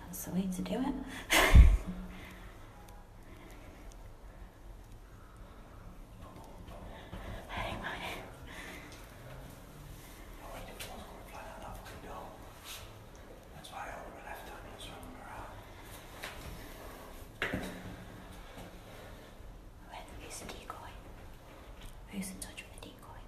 That's the way to do it. Who's in touch with the decoy?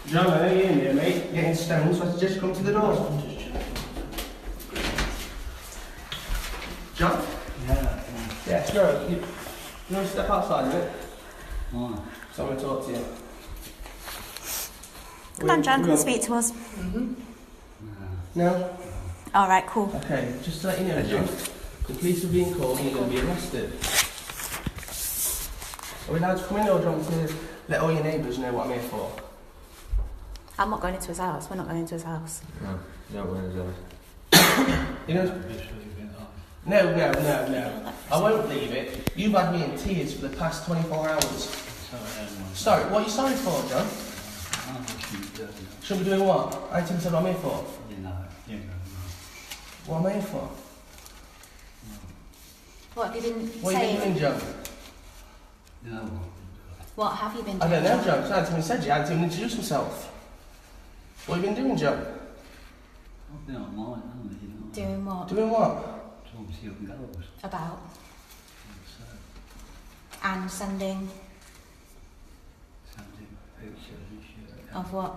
John, I know you're in there, mate. Getting stoned, so I suggest you come to the door. John? Yeah, sure. You want to step outside a bit? Oh. So I want to talk to you. Come on, John, come and speak to us. No? Alright, cool. Okay, just to let you know, John, the police are being called and you're going to be arrested. Are we allowed to come in, or do you want me to let all your neighbours know what I'm here for? I'm not going into his house. We're not going into his house. No, don't worry about it. You know? No. I won't leave it. You've had me in tears for the past 24 hours. Sorry, what are you sorry for, John? Should be doing what? I think said what I'm here for. What am I here for? What have you been What have you been doing, John? What have you been doing? I don't know, John. I hadn't even said you. I hadn't even introduced himself. What have you been doing, John? Doing what? Doing what? About? And sending? Of what?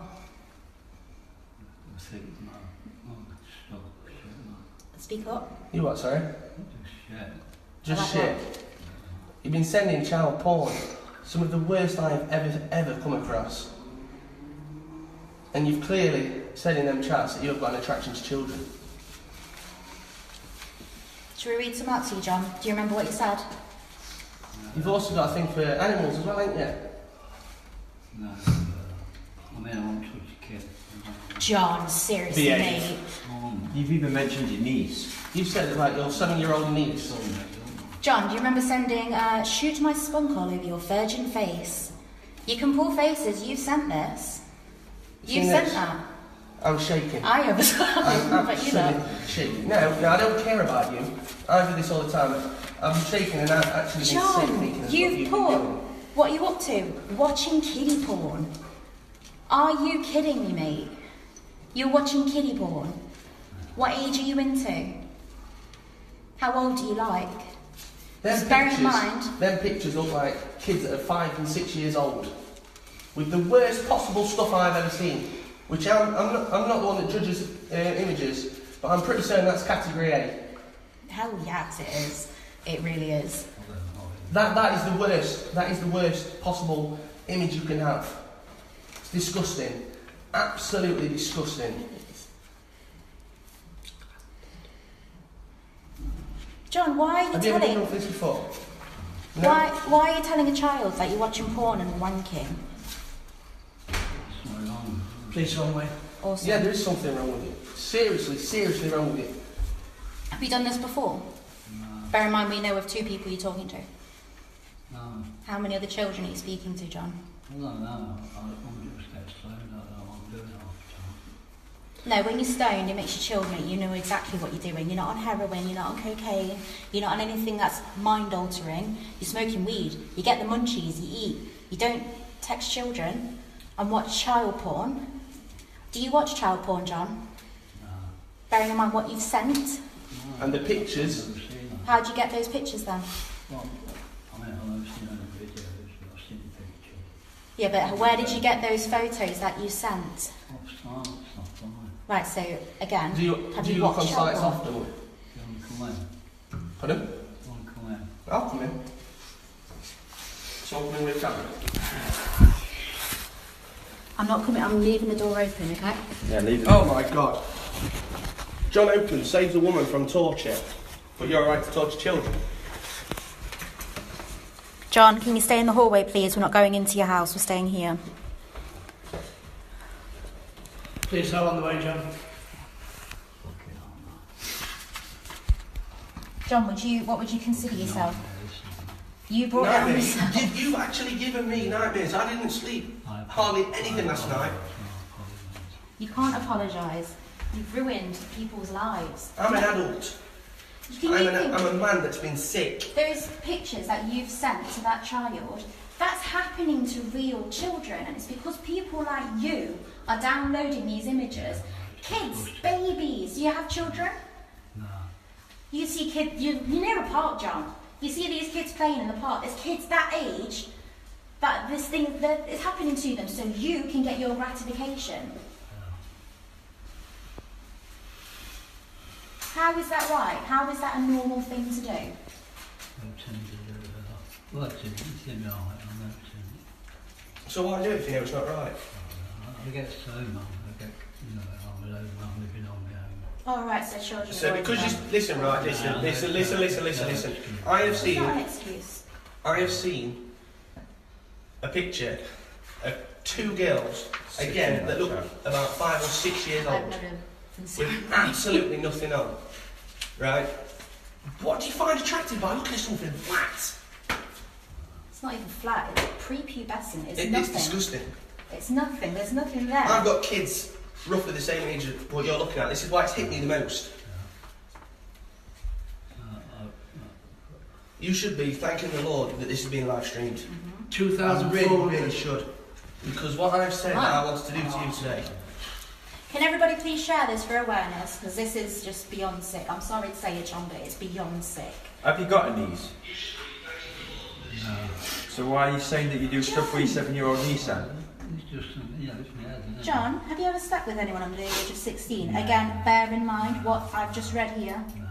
Speak up. You what, sorry? Just Like shit. what? You've been sending child porn. Some of the worst I have ever come across. And you've clearly said in them chats that you've got an attraction to children. Should we read some out to you, John? Do you remember what you said? You've also got a thing for animals as well, ain't you? No, I mean, I won't touch a kid. John, seriously, Behave. mate. You've even mentioned your niece. You've said about your 7-year-old niece. John, do you remember sending, shoot my spunk all over your virgin face? You can pull faces, you sent this. You Seen sent this? that. I'm shaking. I have as well, I'm but you know. absolutely shaking. No, I don't care about you. I do this all the time. I'm shaking and I've actually been sick John, thinking of you've what put, doing. what are you up to? Watching kiddie porn? Are you kidding me, mate? You're watching kiddie porn? What age are you into? How old do you like? Just bear in mind. Them pictures look like kids that are 5 and 6 years old. With the worst possible stuff I've ever seen. Which I'm not the one that judges images, but I'm pretty certain that's category A. Hell yes, it is. It really is. That is the worst. That is the worst possible image you can have. It's disgusting. Absolutely disgusting. John, why are you Have you ever telling? been on this before? No? Why are you telling a child that you're watching porn and wanking? Please, wrong way. Awesome. Yeah, there is something wrong with you. Seriously wrong with you. Have you done this before? Bear in mind we know of 2 people you're talking to. How many other children are you speaking to, John? No, I'm just get stoned. I don't know what I'm doing half the time. No, when you're stoned, it makes you chill, mate. You know exactly what you're doing. You're not on heroin, you're not on cocaine, you're not on anything that's mind-altering. You're smoking weed, you get the munchies, you eat. You don't text children and watch child porn. Do you watch child porn, John? No. Bearing in mind what you've sent. And the pictures. I've never seen them. How'd you get those pictures then? Well, I've never seen any videos, but I've seen pictures. Yeah, but where did you get those photos that you sent? Off sites, not fine. Right, so again, Do you look on watched child sites porn? often? You want to come in? Pardon? You want to come in? I'll come in. So I'll come in with a camera. I'm not coming, I'm leaving the door open, okay? Yeah, leave it. Oh my God. John Oakley saves a woman from torture, but you're alright to torture children. John, can you stay in the hallway, please? We're not going into your house, we're staying here. Please hold on the way, John. Fucking hell, no. John, what would you consider yourself? You brought it on Nightmares. yourself. You've actually given me nightmares. I didn't sleep hardly anything last night. You can't apologise. You've ruined people's lives. I'm an adult. Can you think I'm a man that's been sick. those pictures that you've sent to that child, that's happening to real children, and it's because people like you are downloading these images. Kids, babies, do you have children? No. You see kids, you're near a park, John. You see these kids playing in the park. There's kids that age that this thing that is happening to them, so you can get your gratification. How is that right? How is that a normal thing to do? Well, it's in your eye, I'm not So why do it if you know it's not right? I get so mum, I get, I'm alone, I'm living on my own. All right, so children. So are because you always listen, right? Listen. I have It's not an seen. excuse. I have seen a picture of two girls again that look about 5 or 6 years I've old never been with seen. absolutely nothing on. Right? What do you find attractive by looking at something flat? It's not even flat. It's prepubescent. It's It's nothing. disgusting. It's nothing. There's nothing there. I've got kids roughly the same age as what you're looking at. This is why it's hit me the most. You should be thanking the Lord that this is being live streamed. Mm-hmm. 2004. Really should. Because what I've said that I wanted to do to you today. Can everybody please share this for awareness? Because this is just beyond sick. I'm sorry to say it, John, but it's beyond sick. Have you got a niece? No. So why are you saying that you do stuff with your 7-year-old niece then? It's just, it's my head, isn't it? John, have you ever slept with anyone under the age of 16? No. Again, bear in mind what I've just read here. No.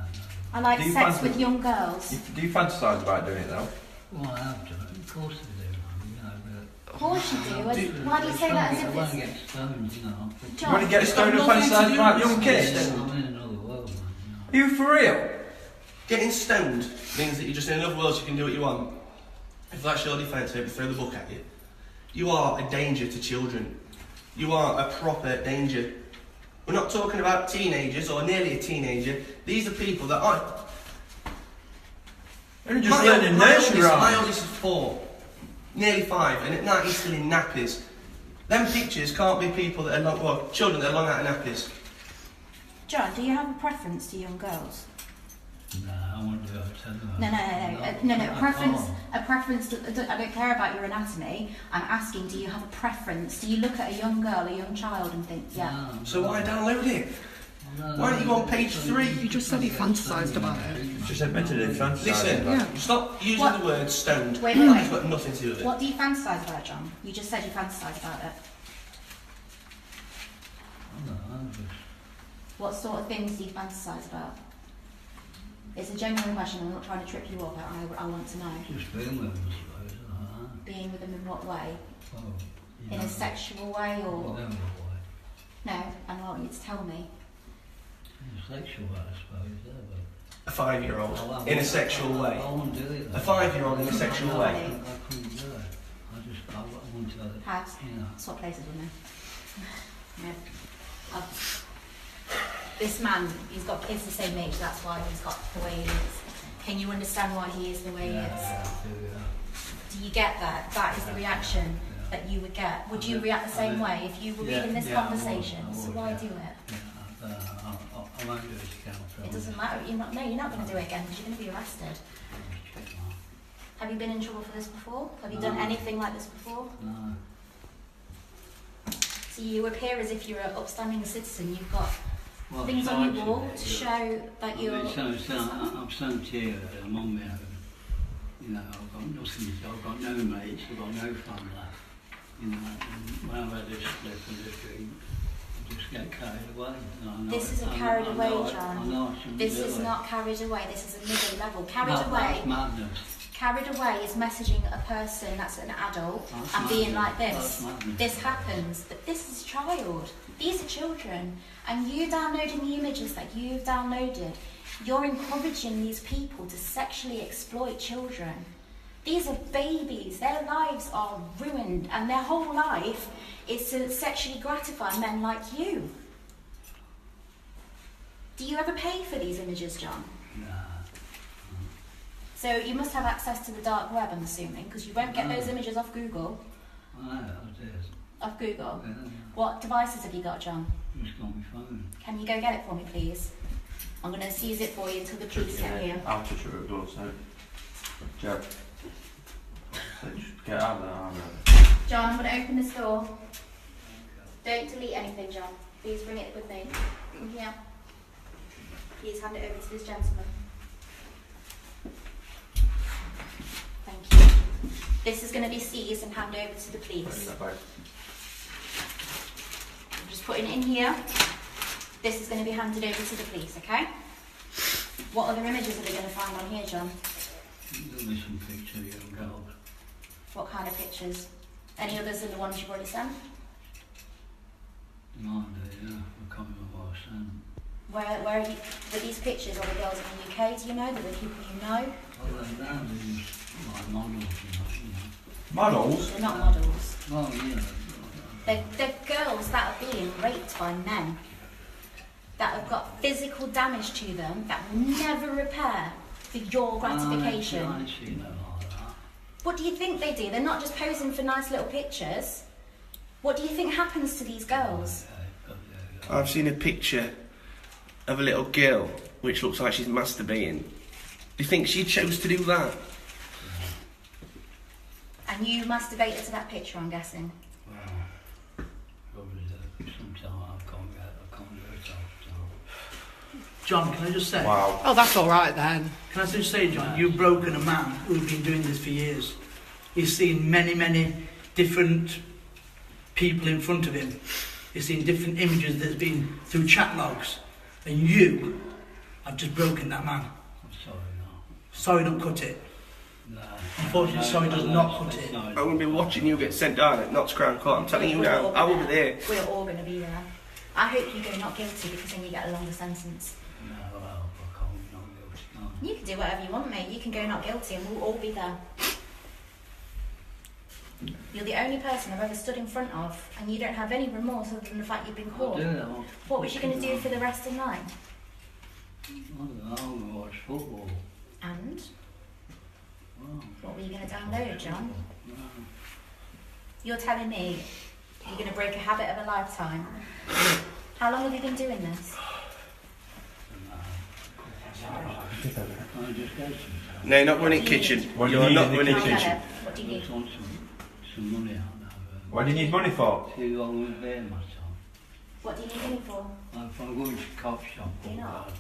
I like Do you sex fancy- with young girls. Do you fantasise about doing it though? Well, I have done it, of course I do, Of course you do. Why do you say that as I if won't it's... get stoned, You want John, to get It's stoned and got nothing to fantasise do about with young this. kids? I'm in another world, man, Are you for real? Getting stoned means that you're just in another world so you can do what you want. If that's your defence, maybe throw the book at you. You are a danger to children. You are a proper danger. We're not talking about teenagers or nearly a teenager. These are people that aren't... You're just learning nursery my rhymes. oldest is 4, nearly 5, and at night he's still in nappies. Them pictures can't be people that are long, well, children that are long out of nappies. John, do you have a preference to young girls? No, I won't do it. No. A preference. I don't care about your anatomy. I'm asking, do you have a preference? Do you look at a young girl, a young child, and think, yeah? No, So why download it? Why aren't you on page 3? You just said he fantasised about it. You just admitted it, fantasising Listen, about it. stop using What? the word stoned. Wait. It's got nothing to do with it. What do you fantasise about, John? You just said you fantasise about it. What sort of things do you fantasise about? It's a genuine question. I'm not trying to trip you up. I want to know. just being with them, I suppose. Being with them in what way? Oh, In a sexual way or? Whatever way. No, I want you to tell me. In a sexual way, I suppose, yeah, but... A 5-year-old in a sexual way. I won't do it. A 5-year-old in a sexual No, way. I couldn't do it. I want to have it. House. You know. Swap places with me. No. This man, he's got kids the same age, that's why he's got the way he is. Can you understand why he is the way he is? Yeah, I do, yeah. Do you get that? That is the reaction that you would get. Would you react the same way if you were reading this conversation? I would, So why yeah. do it? Yeah, I won't do it again. It doesn't matter. You're not going to do it again because you're going to be arrested. Have you been in trouble for this before? Have you done anything like this before? No. So you appear as if you're an upstanding citizen. You've got Well, things on your besides wall it, to show that you're... I'm sent here, I'm on my own. You know, I've got nothing, I've got no mates, I've got no family. You know, and when I've had this slip in the street, I just get carried away. This isn't carried away, I John. know I shouldn't This do is it. not carried away. This is another level. Carried That's away. madness. Carried away is messaging a person that's an adult That's and being madness. like this. That's madness. This happens, but this is a child. These are children. And you downloading the images that you've downloaded, you're encouraging these people to sexually exploit children. These are babies. Their lives are ruined and their whole life is to sexually gratify men like you. Do you ever pay for these images, John? Nah. So you must have access to the dark web, I'm assuming, because you won't get those images off Google. I know, I did. Off Google? Yeah. What devices have you got, John? Just got my phone. Can you go get it for me, please? I'm going to seize it for you until the police get here. I'll touch it with door, so. Joe. So just get out of there, out of there. John, I'm going to open this door. Don't delete anything, John. Please bring it with me. Yeah. Please hand it over to this gentleman. Thank you. This is going to be seized and handed over to the police. I'm just putting it in here. This is going to be handed over to the police, okay? What other images are they going to find on here, John? There'll be some picture of young girls. What kind of pictures? Any others than the ones you've already sent? No idea, I can't remember what I sent. Where are you, were these pictures of the girls in the UK, do you know? That were people you know? Well, they're like models, you know. Models? They're not models. Well, yeah. They're girls that are being raped by men. That have got physical damage to them that will never repair for your gratification. I see no like that. What do you think they do? They're not just posing for nice little pictures. What do you think happens to these girls? I've seen a picture of a little girl which looks like she's masturbating. Do you think she chose to do that? And you masturbated to that picture, I'm guessing. Well, probably sometimes I can't do it all the time. John, can I just say? Wow. Oh, that's all right then. Can I just say, John, you've broken a man who's been doing this for years. He's seen many, many different people in front of him. He's seen different images that's been through chat logs. And you have just broken that man. I'm sorry, no. Sorry, don't cut it. No. Unfortunately, sorry does not cut it. I will be watching you get sent down at Notts Crown Court. I'm telling you now, I will be there. We're all going to be there. I hope you go not guilty because then you get a longer sentence. No, well, I can't not guilty, no. You can do whatever you want, mate. You can go not guilty and we'll all be there. You're the only person I've ever stood in front of and you don't have any remorse other than the fact you've been caught. What was you going to do for the rest of the night? I don't know, I'm going to watch football. And? Well, What were you going to download, John? no. You're telling me you're going to break a habit of a lifetime. How long have you been doing this? I just go to No, not running kitchen. What do you You're need not in the running kitchen? kitchen. What do you I need? just want some money out now. What do you need money for? To go with there myself. What do you need money for? If I'm going to a cop shop Do or you not?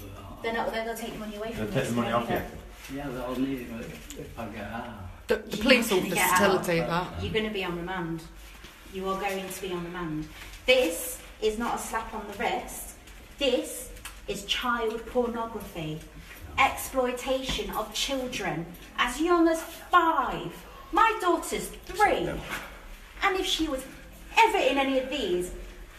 whatever, They'll take the money away from They'll you. take the money off you. yeah, but I'll need it if I get out. The police You're not officer gonna get still out. take that. You're going to be on remand. You are going to be on remand. This is not a slap on the wrist. This is child pornography. Exploitation of children as young as 5. My daughter's 3. And if she was ever in any of these,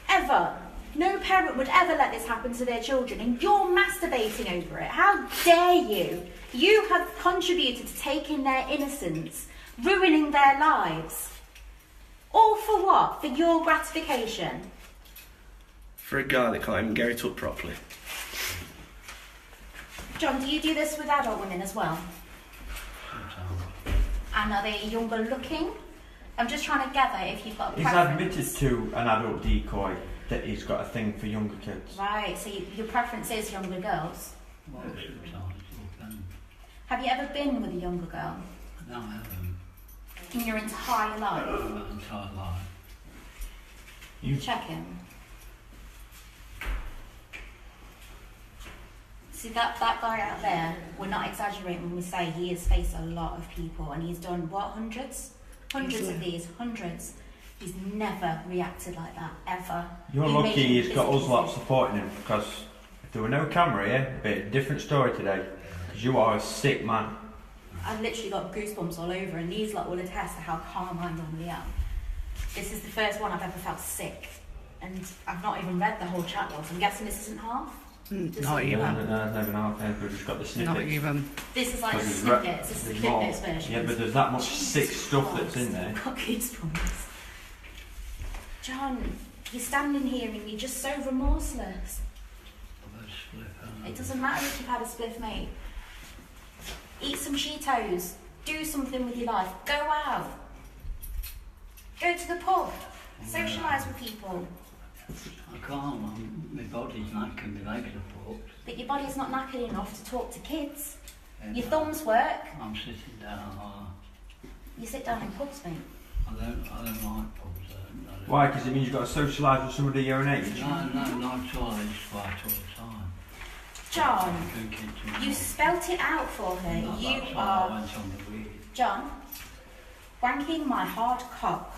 ever, no parent would ever let this happen to their children, and you're masturbating over it. How dare you? You have contributed to taking their innocence, ruining their lives. All for what? For your gratification. For a guy that can't even get it up properly. John, do you do this with adult women as well? And are they younger looking? I'm just trying to gather if you've got a He's preference. admitted to an adult decoy that he's got a thing for younger kids. Right, so your preference is younger girls. Most of the time it's all done. Have you ever been with a younger girl No, I haven't. in your entire life? My entire life. Check him. See that guy out there, we're not exaggerating when we say he has faced a lot of people and he's done what, hundreds? Hundreds of these, hundreds. He's never reacted like that, ever. You're He lucky made he's got physical us lot supporting him, because if there were no camera here, it'd be a different story today. Because you are a sick man. I've literally got goosebumps all over, and these lot will attest to how calm I normally am. This is the first one I've ever felt sick, and I've not even read the whole chat logs. I'm guessing this isn't half? This Not is even. one. No, never know. We've just got the snippets. Not even. This is like the Because snippets, this is the there's clip more. notes version. Yeah, but there's that much sick Jesus stuff that's in Christ, there. I've got goosebumps. John, you're standing here and you're just so remorseless. I've had a split, haven't I? It doesn't matter if you've had a spliff, mate. Eat some Cheetos. Do something with your life. Go out. Go to the pub. Socialise with people. I can't, my body's knackered, my legs are fucked. But your body's not knackered enough to talk to kids. And Your thumbs work. I'm sitting down, You sit down in pubs, mate. I don't like pubs. I don't. Why? Because it means you've got to socialise with somebody your own age. No, not at all, I just fight all the time. John, I drink it too you much. spelt it out for her. Not You that time, I are... went on the weed. John, wanking my hard cock.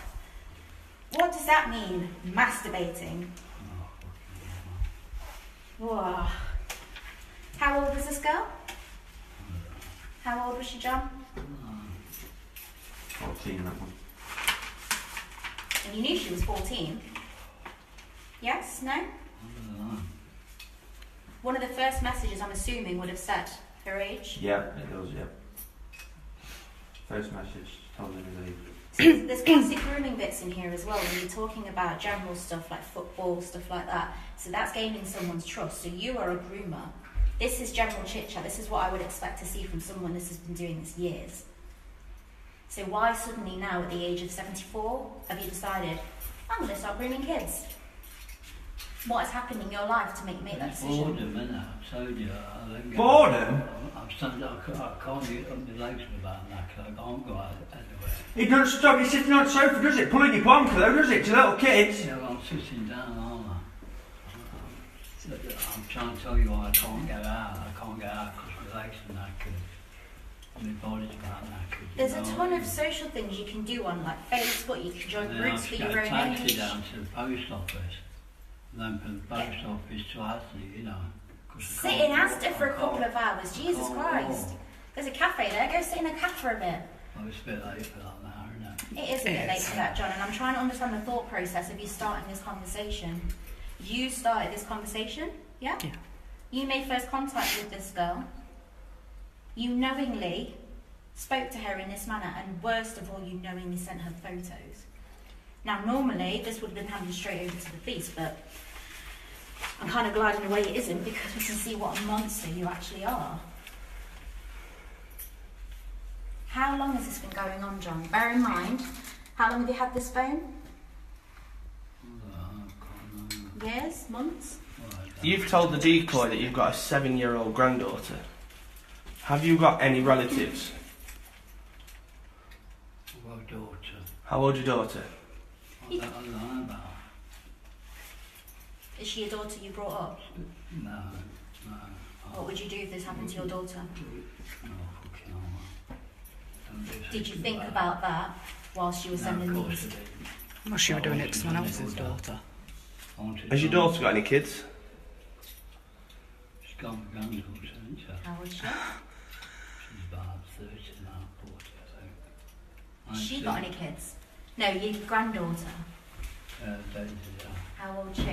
What does that mean? Masturbating. Oh, fucking Whoa. How old was this girl? How old was she, John? hell. 14, that one. And you knew she was 14? Yes? No? I don't know. One of the first messages, I'm assuming, would have said her age. Yeah, it does, yeah. First message tells him his age. So there's classic grooming bits in here as well, when you're talking about general stuff like football, stuff like that. So that's gaining someone's trust. So you are a groomer. This is general chit-chat. This is what I would expect to see from someone that has been doing this years. So why suddenly now, at the age of 74, have you decided, I'm going to start grooming kids? What has happened in your life to make that It's decision? boredom, innit? I told you, I don't get... Boredom? I'm standing, I can't get up my legs with that knack, I can't go out anywhere. It doesn't stop you sitting on the sofa, does it? Pulling your plonker though, does it? To little kids. Yeah, well, I'm sitting down, aren't I? I'm trying to tell you why I can't get out. I can't get out because my legs are knackered. My body's about knackered. There's a ton of social things you can do on like Facebook. You can join groups for your own I taxi age. down to the post office. And then from the post office to Astley, you know. 'cause I Sit can't in walk, Asda for a I couple can't- of hours. Jesus can't Christ. walk. There's a cafe there. Go sit in a cafe for a bit. Oh, it's a bit late for that now, isn't it? It is a bit It late is. for that, John, and I'm trying to understand the thought process of you starting this conversation. You started this conversation, yeah? Yeah. You made first contact with this girl. You knowingly spoke to her in this manner, and worst of all, you knowingly sent her photos. Now, normally, this would have been handed straight over to the police, but I'm kind of glad in a way it isn't, because we can see what a monster you actually are. How long has this been going on, John? Bear in mind, how long have you had this phone? Oh, I can't remember. Years? Months? Well, I don't- You've told the decoy that you've got a 7-year-old granddaughter. Have you got any relatives? I've got a daughter. How old's your daughter? I don't know about her. Is she a daughter you brought up? No. What would you do if this happened to your daughter? No, fucking hell. Don't do Did you something think like about that whilst you were that. sending No, of course these? I didn't. Well, she was doing it to someone else's daughter. I wanted Has your to- daughter got any kids? She's got my granddaughter, hasn't she? How old is she? She's about 30 now, 40, I think. Has she got any kids? No, your granddaughter. Daisy, yeah. How old is she?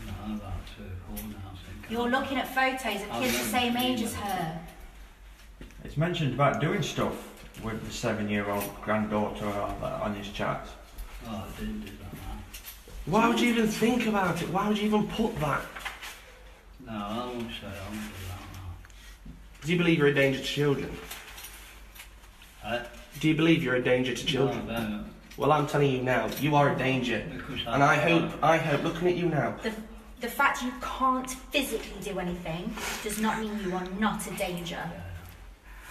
No, I'm about 3 or 4 now, I think. You're looking at photos of I've kids the never same seen age as them. her. It's mentioned about doing stuff with the 7-year-old granddaughter on his chat. Oh, I didn't do that now. Why would you even think about it? Why would you even put that? No, I won't say I won't do that now. Do you believe you're a danger to children? Eh? Do Do you believe you're a danger to children? No, I don't. Well, I'm telling you now, you are a danger. Because And I hope, looking at you now, The fact you can't physically do anything does not mean you are not a danger.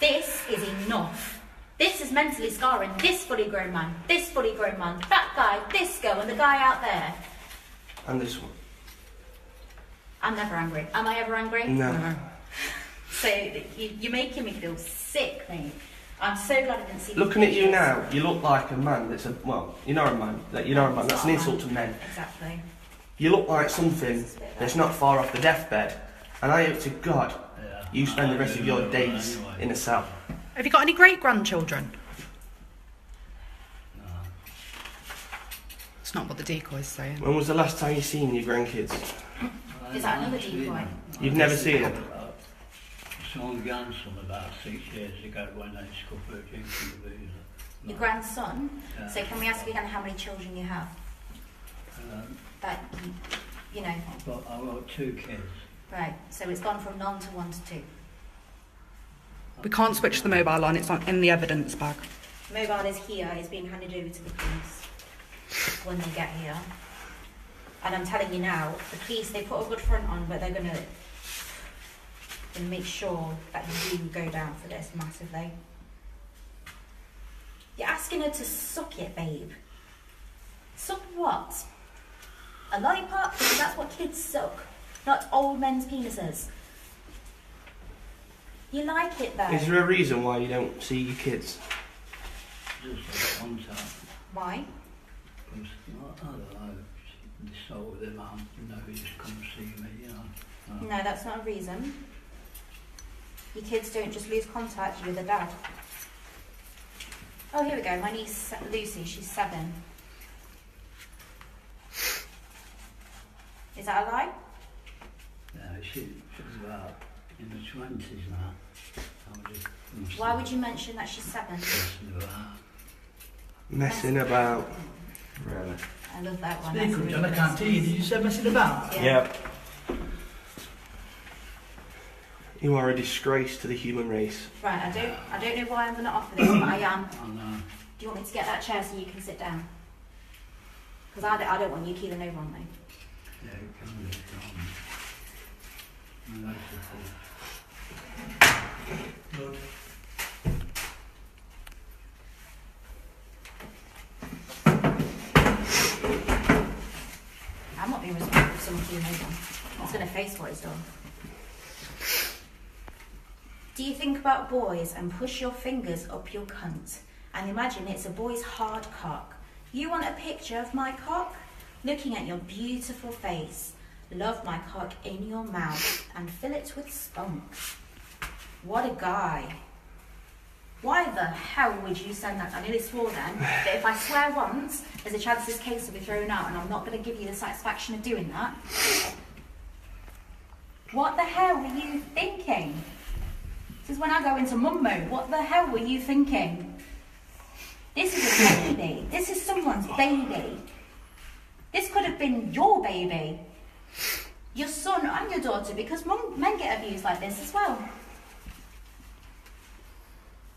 This is enough. This is mentally scarring. This fully grown man, that guy, this girl, and the guy out there. and this one. I'm never angry. Am I ever angry? No. So you're making me feel sick, mate. I'm so glad I didn't see. Looking at you now, you look like a man that's a, well, you're not a man. You're not a man. That's an insult to men. Exactly. You look like something that's not far off the deathbed. And I hope to God you spend the rest of your days in a cell. Have you got any great-grandchildren? No. It's not what the decoy's saying. When was the last time you seen your grandkids? Is that another decoy? You've never seen it? I saw my grandson about 6 years ago when they discovered drinking the booze. Your grandson? Yeah. So can we ask you again how many children you have? That, you know, I've got 2 kids. right. So it's gone from none to 1 to 2. We can't switch the mobile on, it's not in the evidence bag. Mobile is here, it's being handed over to the police when they get here. And I'm telling you now, the police, they put a good front on, but they're going to make sure that you go down for this massively. You're asking her to suck it, babe. Suck what? A lollipop? Because that's what kids suck, not old men's penises. You like it though. Is there a reason why you don't see your kids? Just contact. Why? Because, I don't know, they sort with their mum, they just come and see me, you know. No, that's not a reason. Your kids don't just lose contact with their dad. Oh, here we go. My niece Lucy, she's 7. Is that a lie? Yeah, she's about in the 20s now. Why would you mention that she's 7? Messing about. Really? I love that one. Speak That's up, really John, I can't good. hear you. Did you say messing about? Yeah. Yep. You are a disgrace to the human race. Right, I don't know why I'm going to offer this, but I am. I know. Do you want me to get that chair so you can sit down? Because I don't want you keeling over on me. Yeah, it can be from. No, Good. I'm not being responsible for someone keeling over. I'm just going to face what he's done. Do you think about boys and push your fingers up your cunt and imagine it's a boy's hard cock? You want a picture of my cock? Looking at your beautiful face, love my cock in your mouth and fill it with spunk. What a guy. Why the hell would you send that? I nearly swore then, but if I swear once, there's a chance this case will be thrown out and I'm not going to give you the satisfaction of doing that. What the hell were you thinking? This is when I go into mum mode. What the hell were you thinking? This is a baby. This is someone's baby. This could have been your baby. Your son and your daughter, because men get abused like this as well.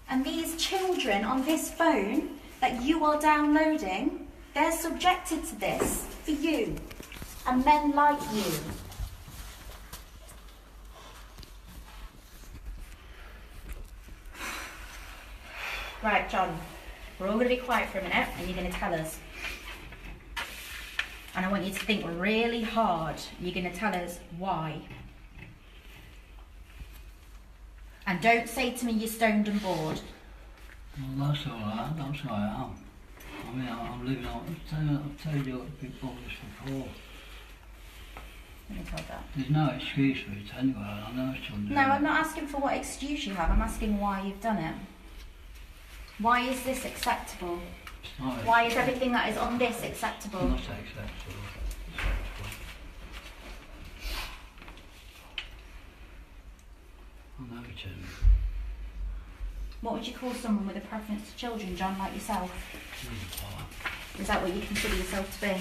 And these children on this phone that you are downloading, they're subjected to this for you. And men like you. Right, John, we're all going to be quiet for a minute and you're going to tell us. And I want you to think really hard. You're going to tell us why. And don't say to me you're stoned and bored. Well, that's all right. That's how I am. I mean, I'm living on. I've told you people this before. Let me tell that. There's no excuse for it anyway. I know it's under. No, I'm not asking for what excuse you have. I'm asking why you've done it. Why is this acceptable? Why is everything that is on this acceptable? Not acceptable. I know it isn't. What would you call someone with a preference to children, John, like yourself? Is that what you consider yourself to be?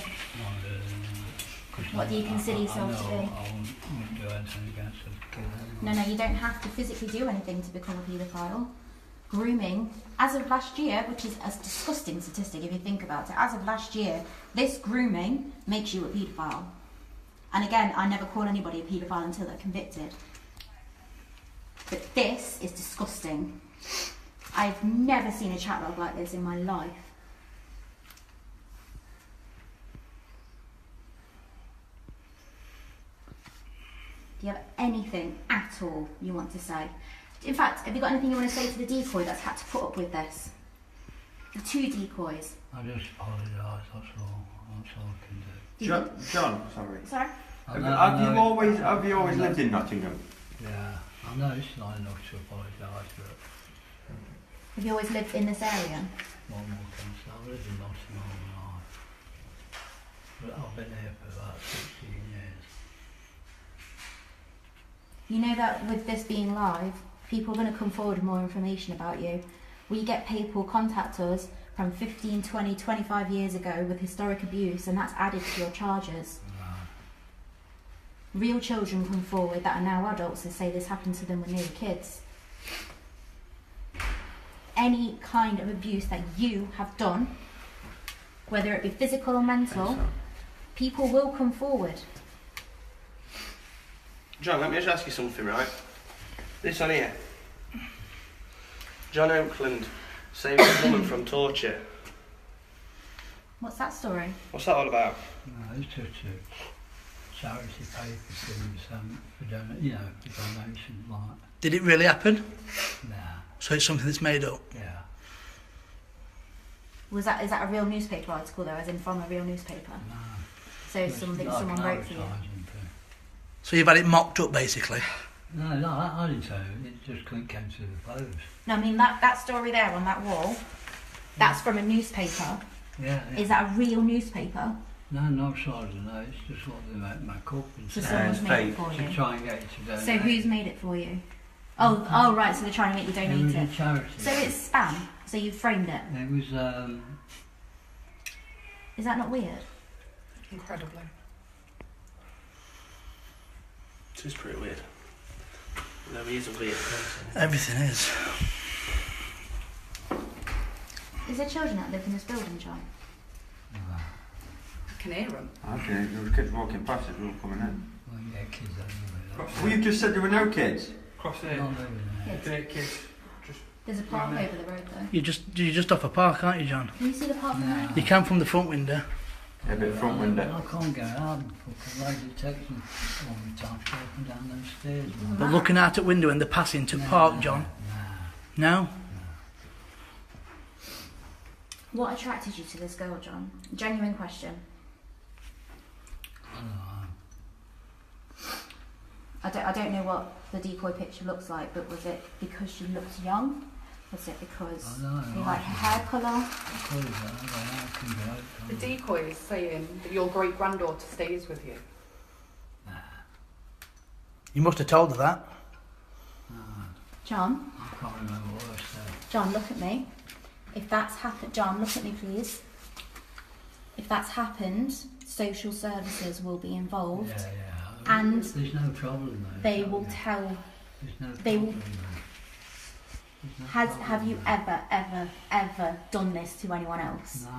What do you consider yourself to be? I wouldn't do anything against a kid anyway. No, you don't have to physically do anything to become a paedophile. grooming, as of last year, which is a disgusting statistic if you think about it, as of last year, this grooming makes you a paedophile. And again, I never call anybody a paedophile until they're convicted. But this is disgusting. I've never seen a chat log like this in my life. Do you have anything at all you want to say? In fact, have you got anything you want to say to the decoy that's had to put up with this? The 2 decoys. I just apologise, that's all I can do. John, sorry. Sorry? Have you always lived in Nottingham? Yeah, I know it's not enough to apologise, but Have you always lived in this area? one more thing, so I've lived in Nottingham all my life. But I've been here for about 16 years. You know that with this being live, people are going to come forward with more information about you. We get people contact us from 15, 20, 25 years ago with historic abuse, and that's added to your charges. Real children come forward that are now adults and say this happened to them when they were kids. Any kind of abuse that you have done, whether it be physical or mental, people will come forward. John, let me just ask you something, right? This on here. John Oakland saved a woman from torture. What's that story? What's that all about? No, it's just a charity paper thing, for donation, like, Did it really happen? nah, So it's something that's made up. yeah. Is that a real newspaper article though, as in from a real nutpaper? No. So it's something like someone an wrote for you? advertising thing. So you've had it mocked up, basically. No, I didn't say it. It just came through the post. No, I mean that story there on that wall, that's from a newspaper. Yeah. Is that a real newspaper? No, sorry, no. It's just what they make up and So say someone's made it for to you? try and get you to donate. So who's made it for you? Oh right, so they're trying to make you It donate was it. a charity. So it's spam, so you framed it. It was, Is that not weird? Incredibly. It is pretty weird. No, he is a weird person. Everything is. Is there children that live in this building, John? I can hear them. Okay, there were kids walking past as we were coming in. well, you get kids anyway. Well, you just said there were no kids. Across Not living there. Kids. Kids. There's a park over the road though. You're just off a park, aren't you, John? Can you see the park from No. there? You can from the front window. A bit front window. I can't get out because the lady takes me all the time to go up and down those stairs. But looking out at window and they're passing to park, John. No? What attracted you to this girl, John? Genuine question. I don't know what the decoy picture looks like, but was it because she looked young? Was it because you like her hair colour? The decoy is saying that your great granddaughter stays with you. You must have told her that. John? I can't remember what I said. John, look at me. If that's happened, John, look at me please. If that's happened, social services will be involved. Yeah. And there's no problem though. they will tell. There's no they will- problem, though. There's no Have problem, you though. ever done this to anyone else? No.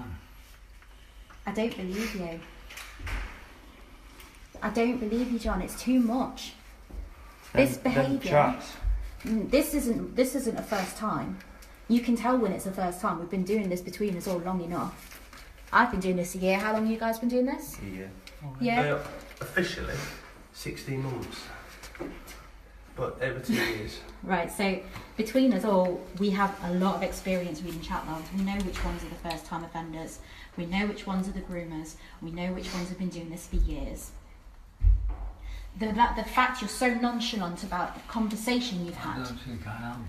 I don't believe you. I don't believe you, John. It's too much. This behaviour. This isn't a first time. You can tell when it's the first time. We've been doing this between us all long enough. I've been doing this a year. How long have you guys been doing this? Yeah. Officially, 16 months. But over 2 years. Right, so between us all, we have a lot of experience reading chat logs. We know which ones are the first time offenders. We know which ones are the groomers. We know which ones have been doing this for years. The fact you're so nonchalant about the conversation you've I had. don't think I am.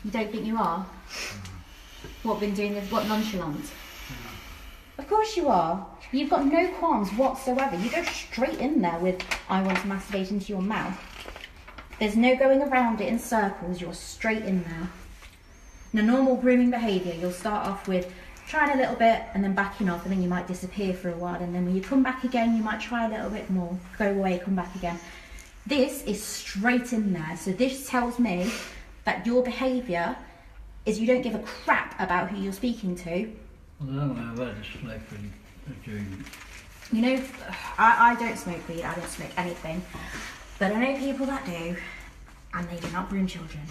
You don't think you are? What, been doing this? What, nonchalant? Of course you are. You've got no qualms whatsoever. You go straight in there with, I want to masturbate into your mouth. There's no going around it in circles. You're straight in there. In a normal grooming behaviour, you'll start off with trying a little bit and then backing off, and then you might disappear for a while, and then when you come back again, you might try a little bit more, go away, come back again. This is straight in there. So this tells me that your behaviour is you don't give a crap about who you're speaking to. Well, I don't know whether to smoke a drink. You know, I don't smoke weed, I don't smoke anything. But I know people that do, and they do not groom children.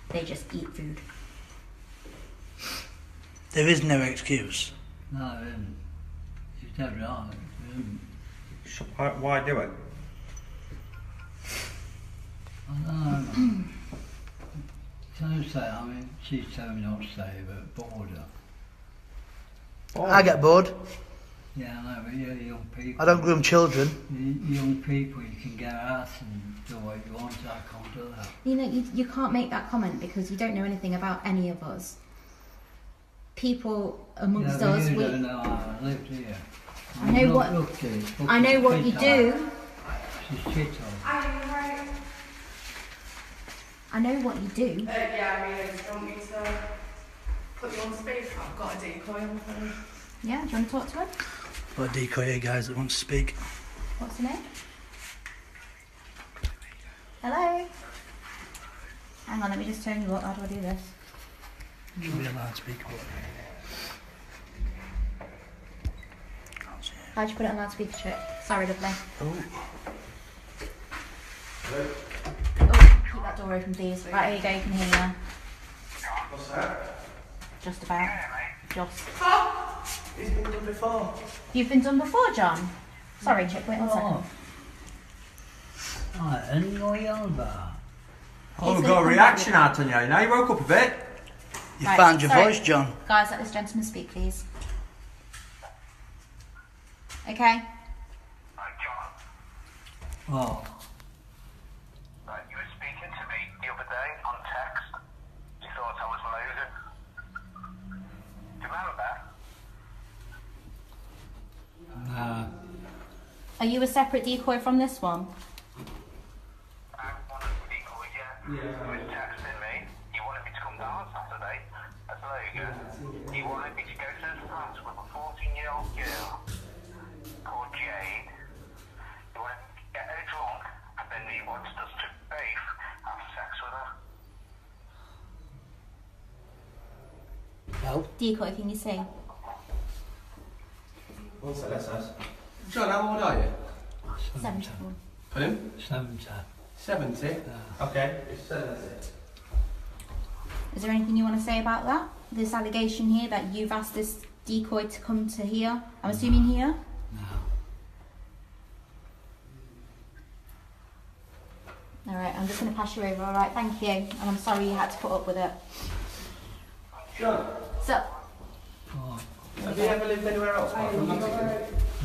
They just eat food. There is no excuse. No, it isn't. It's dead right. It isn't. So why do it? I don't know. Don't say, I mean, she's telling me not to say, but border. I get bored. Yeah, I know, but you're young people. I don't groom children. Young people, you can get out and do what you want. I can't do that. You know, you can't make that comment because you don't know anything about any of us. People amongst Yeah, but us, you we. don't know how I live, do you? I know what. I know what you do. She's shit on. I know what you do. Yeah, I mean, do you want me to put you on speaker? I've got a decoy on the phone. Yeah, do you want to talk to her? Got a decoy here, guys, that wants to speak. What's her name? Hello? Hang on, let me just turn you up. How do I do this? Should be a loudspeaker. How'd you put it on loudspeaker, Chick? Sorry, lovely. Oh. Oh, keep that door open, please. Right, here you go, you can hear me. What's that? Just about. Just. It's been done before. You've been done before, John? Sorry, Chick, wait 1 second. Right, and what are you on about? Oh, we've got a reaction out on you. Now you woke up a bit. You Right, found your sorry. voice, John. Guys, let this gentleman speak, please. Okay? Oh, You were speaking to me the other day on text. You thought I was losing. Do you remember? no. Are you a separate decoy from this one? I wanted to be called you. You were texting me. You wanted me to come down Saturday as Logan. You wanted me to go to the France with a 14-year-old girl called Jade. You wanted me to get her drunk, and then you wanted us to both have sex with her. Well, Decoy, can you see? One sec, let's ask. John, how old are you? 74. Pardon? 70. 70? Okay, it's 70. Is there anything you want to say about that? This allegation here that you've asked this decoy to come to here? I'm assuming here? No. Alright, I'm just going to pass you over, alright? Thank you. And I'm sorry you had to put up with it. John, So, Oh, have you ever lived anywhere else apart from Nottingham?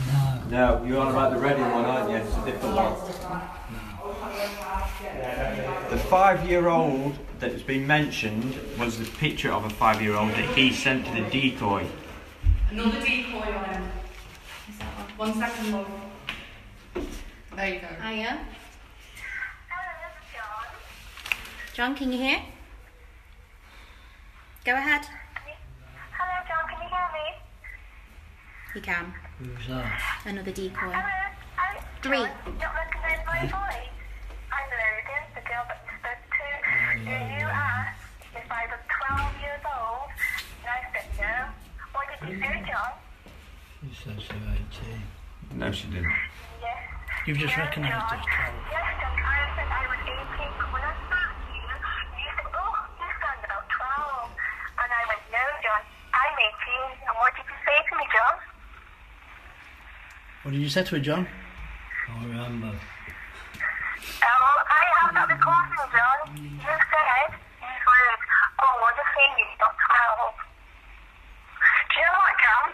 no. No, you're on about the Reading one, aren't you? It's a different yeah, one. it's different. The 5-year-old that's been mentioned was the picture of a 5-year-old that he sent to the decoy. Another decoy on him. Is that one? 1 second, love. There you go. Hiya. John, can you hear? Go ahead. Hello, John, can you hear me? You can. Who's that? Another decoy. Hello? 3. Don't recognise my voice. I'm Logan, the girl that you spoke to. You asked if I was 12 years old, and I said no. What did you say, John? She says she's 18. No, she didn't. Yes. you've just Yes, recognised John. us, Carol. Yes, John, I said I was 18, but when I spoke to you, you said, oh, you sound about 12. And I went, no, John, I'm 18. And what did you say to me, John? What did you say to her, John? Can't remember. I have that recording, John. You said these words, oh, what a thing, you've got 12. Do you know what, John?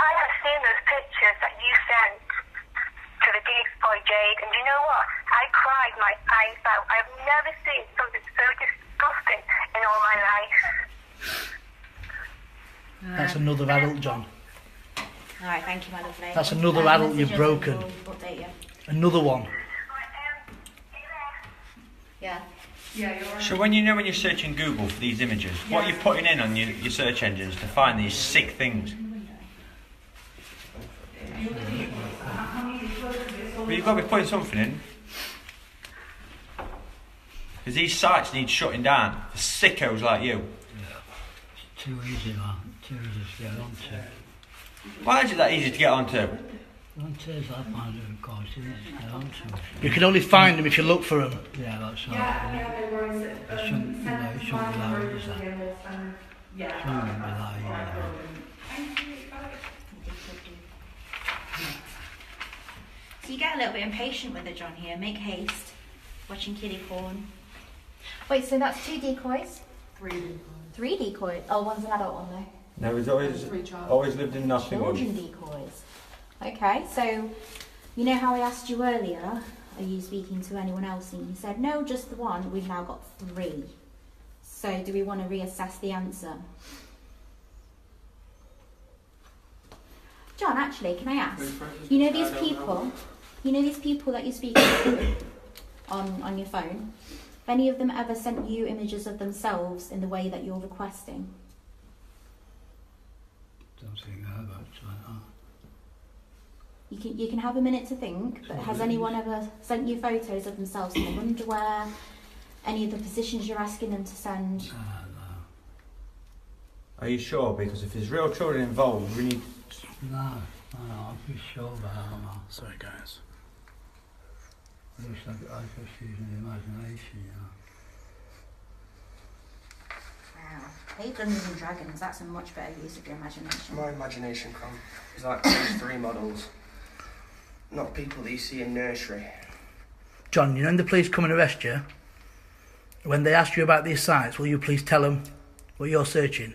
I have seen those pictures that you sent to the decoy Jade, and you know what? I cried my eyes out. I've never seen something so disgusting in all my life. That's another adult, John. Alright, thank you, my lovely. That's another adult message you've us and broken. we'll update you. Another one. Yeah. Yeah, you're right. So when you're searching Google for these images, what are you putting in on your search engines to find these sick things? Well, you've got to be putting something in. Because these sites need shutting down for sickos like you. too easy, man. Too easy to get onto. Why is it that easy to get onto? Onto is that kind of course, isn't it? To get onto. You can only find them if you look for them. Yeah, that's right. It shouldn't, you know, it shouldn't be loud, is that? Shouldn't be loud, you know. So you get a little bit impatient with it, John, here. Make haste. Watching kiddie porn. Wait, so that's 2 decoys? 3 decoys. 3 decoys? Oh, one's an adult one though. No, he's always lived in Nottingham. Children decoys. Okay, so you know how I asked you earlier, are you speaking to anyone else? And you said, no, just the one. We've now got 3. So do we want to reassess the answer? John, actually, can I ask? You know these people that you're speaking to on your phone? Have any of them ever sent you images of themselves in the way that you're requesting? Don't think I about that. You can have a minute to think, but has anyone ever sent you photos of themselves in their underwear? Any of the positions you're asking them to send? No. Are you sure? Because if there's real children involved, we need... No, I'm pretty sure about that. Sorry, guys. I just using the imagination, you know. Wow, they've Dungeons and Dragons. That's a much better use of your imagination. My imagination is like those 3 models, not people that you see in nursery. John, you know when the police come and arrest you, when they ask you about these sites, will you please tell them what you're searching?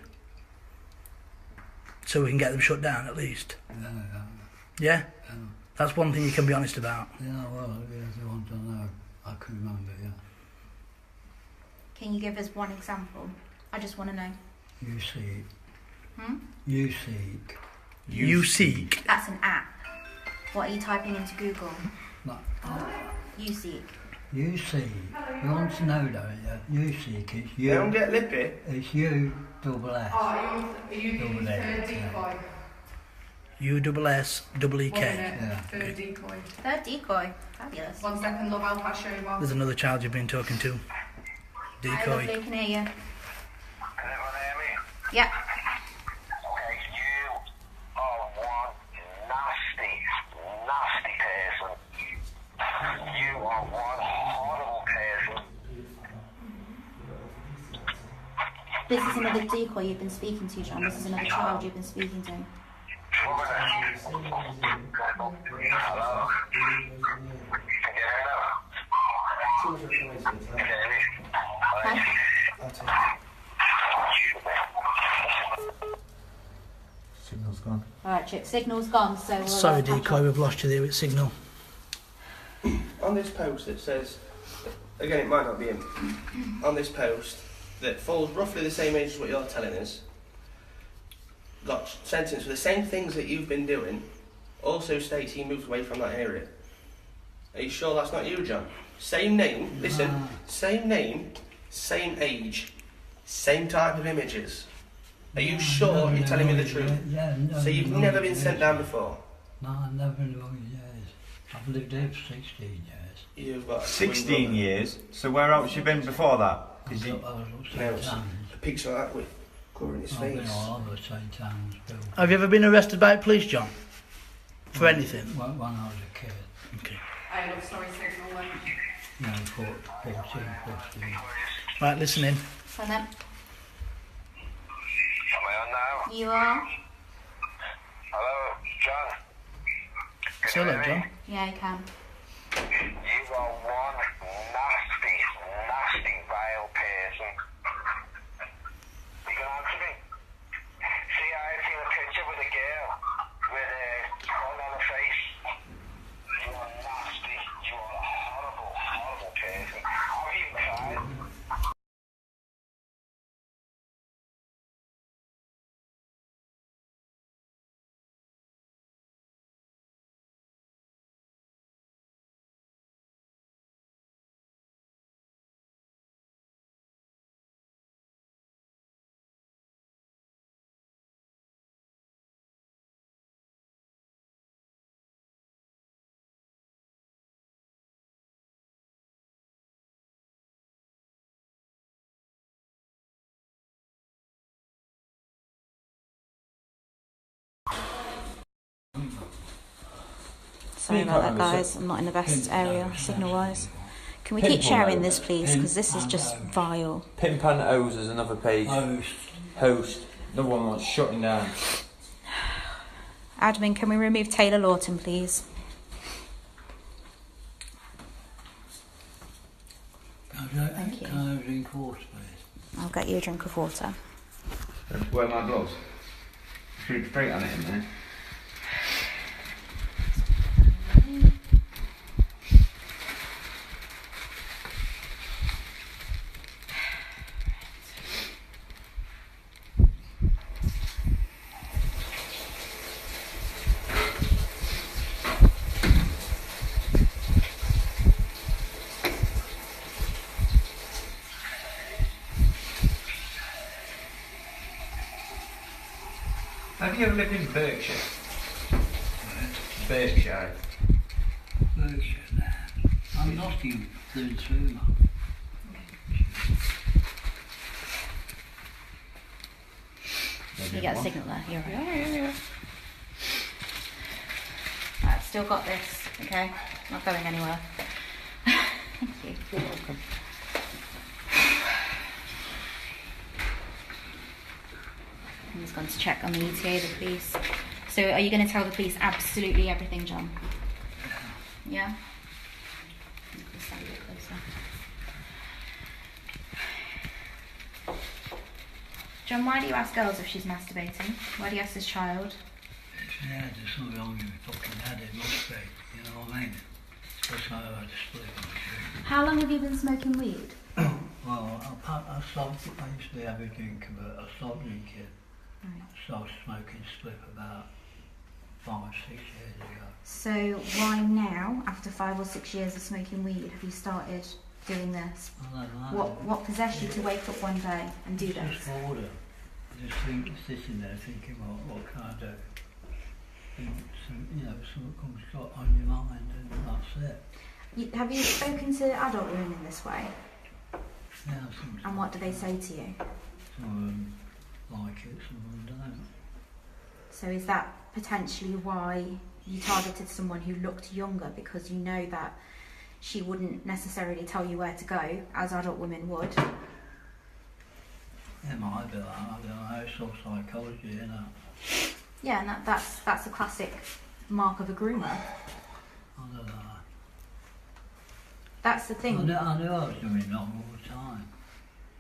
So we can get them shut down at least. Yeah? That's one thing you can be honest about. Yeah, well, if you want to know, I can remember, yeah. Can you give us one example? I just want to know. You seek. You seek. That's an app. What are you typing into Google? No. You seek. You seek. You want to know, don't you? You seek. It's you. Don't get lippy. It's you, double S. Are you Double doing A, third decoy? USSEEK. Yeah. Third decoy. Third decoy. Fabulous. 1 second, love, I'll show you one. There's another child you've been talking to. Hi, Decoy. lovely, can hear you. Can everyone hear me? Yep. Okay, you are one nasty person. You are one horrible person. This is another decoy you've been speaking to, John. This is another child you've been speaking to. Hello? Can you hear now? Can you hear me? Okay. Signal's gone. Alright, Chip, signal's gone, so we'll... Sorry, catch Decoy, up. we've lost you there with signal. On this post it says, again it might not be him, on this post that falls roughly the same age as what you're telling us, got sentenced for the same things that you've been doing, also states he moved away from that area. Are you sure that's not you, John? Same name, listen, same name, same age, same type of images. Are you sure you're telling me the truth? Yeah, no. So you've never been sent down before? No, I've never been in long years. I've lived here for 16 years. You've got 16 years. So where else you been before that? I was up Now, St. Towns. a picture of that with covering his I've been face. all over St. Towns, Bill. Have you ever been arrested by police, John? For anything? When I was a kid, Okay. I love sorry signal then. you know, 14, 15. Right, listen in. So then, Am I on now? you are? Hello, John? Can Say you hello, hear me? John. Yeah, I can. You are one nasty, vile person. You can answer me. See, I've seen a picture with a girl with a gun on her face. You are nasty. You are a horrible person. I've even tried. Sorry about that, guys. I'm not in the best area, signal-wise. Can we keep sharing this, please? Because this is just vile. Pimp and O's is another page. Host. The one that's shutting down. Admin, can we remove Taylor Lawton, please? Thank you. Can I have a drink of water, please? I'll get you a drink of water. Wear my gloves. Shoot straight on it in there. Have you ever lived in Berkshire? Berkshire. Berkshire, no. I'm Nottingham through and through, man. You get a signal there, you're right. Yeah. Right, I've still got this, okay? Not going anywhere. Thank you. You're welcome. I'm just going to check on the ETA, the police. So are you going to tell the police absolutely everything, John? Yeah? Just stand a bit closer. John, why do you ask girls if she's masturbating? Why do you ask this child? Yeah, there's something wrong with my fucking head, it must be. You know what I mean? Especially I've had a split on the street. How long have you been smoking weed? Well, I stopped, I used to be a heavy drinker, but I stopped drinking. Right. Started smoking spliff about 5 or 6 years ago. So why now, after 5 or 6 years of smoking weed, have you started doing this? I don't know. What possessed you to wake up one day and do It's this? just order. Just sitting there thinking, well, what can I do? And something comes on your mind and that's it. Have you spoken to adult women in this way? Yeah, sometimes. And what do they say to you? Some of them like it, some of them don't. So is that potentially why you targeted someone who looked younger, because you know that she wouldn't necessarily tell you where to go, as adult women would? It might be that, I don't know, it's all psychology, you know. Yeah, and that's a classic mark of a groomer. I don't know. That's the thing. I knew I was doing it wrong all the time.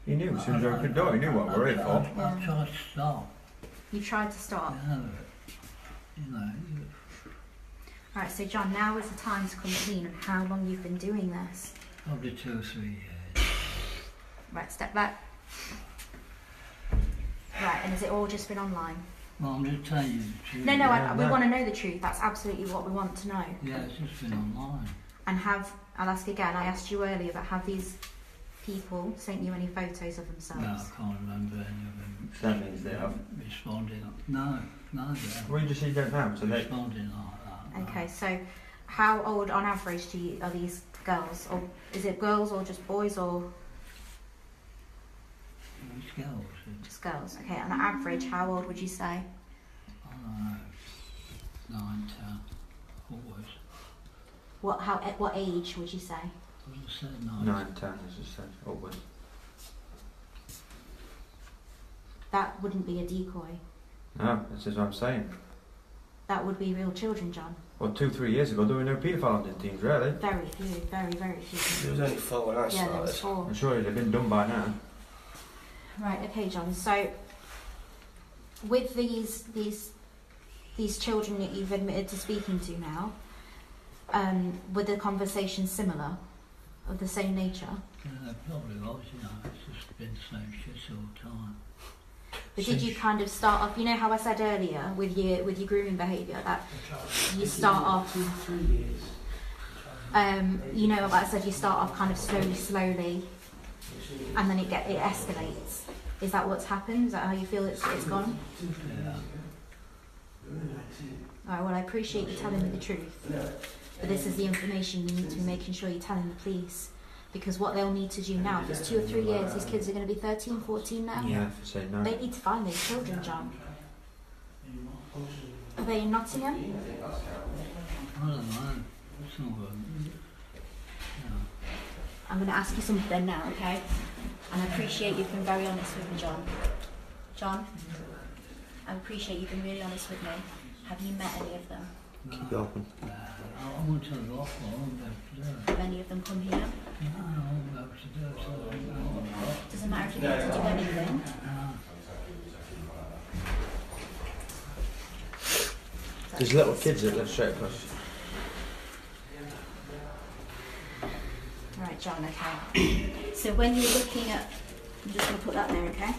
You knew as soon as you opened the door, you knew what we were here for. I tried to stop. You tried to stop. Yeah, you know. Right, so John, now is the time to come clean on how long you've been doing this. Probably 2 or 3 years. Right, step back. Right, and has it all just been online? Well, I'm just telling you the truth. No, we want to know the truth. That's absolutely what we want to know. Yeah, it's just been online. And I'll ask again, I asked you earlier, but have these people sent you any photos of themselves? No, I can't remember any of them. That means they have. Responding. No, they haven't. Well, you just say don't know, so they... Responding like that. Okay, so how old on average are these girls? Or is it girls or just boys or It's girls. just girls? Okay, on average, how old would you say? I don't know. 9, 10, always. What age would you say? I just said 9. 9, 10, as I said, upwards. That wouldn't be a decoy. No, this is what I'm saying. That would be real children, John. Well, 2-3 years ago, there were no paedophiles in teams, really. Very few, very, very few. There was only 4 when I Yeah, there was started. 4. I'm sure they've been done by now. Right, okay, John. So, with these children that you've admitted to speaking to now, were the conversations similar, of the same nature? Yeah, probably was, you know. It's just been the same shit all the time. But did you kind of start off? You know how I said earlier with your grooming behaviour that you start off. You know, like I said, you start off kind of slowly, and then it escalates. Is that what's happened? Is that how you feel it's gone? Yeah. Alright, well I appreciate you telling me the truth. But this is the information you need to be making sure you're telling the police. Because what they'll need to do now, if it's 2 or 3 years, these kids are going to be 13, 14 now. Yeah, say no. They need to find those children, John. Are they in Nottingham? I don't know. Some of them, I'm going to ask you something now, okay? And I appreciate you've been very honest with me, John. John, I appreciate you've been really honest with me. Have you met any of them? Keep it open. I want to tell you what, I won't be able to do it. Have any of them come here? No, I won't be able to do it, so I don't know what. Doesn't matter if you get to do anything. There's little kids that live straight across. Right, John, okay. So when you're looking at, I'm just going to put that there, okay?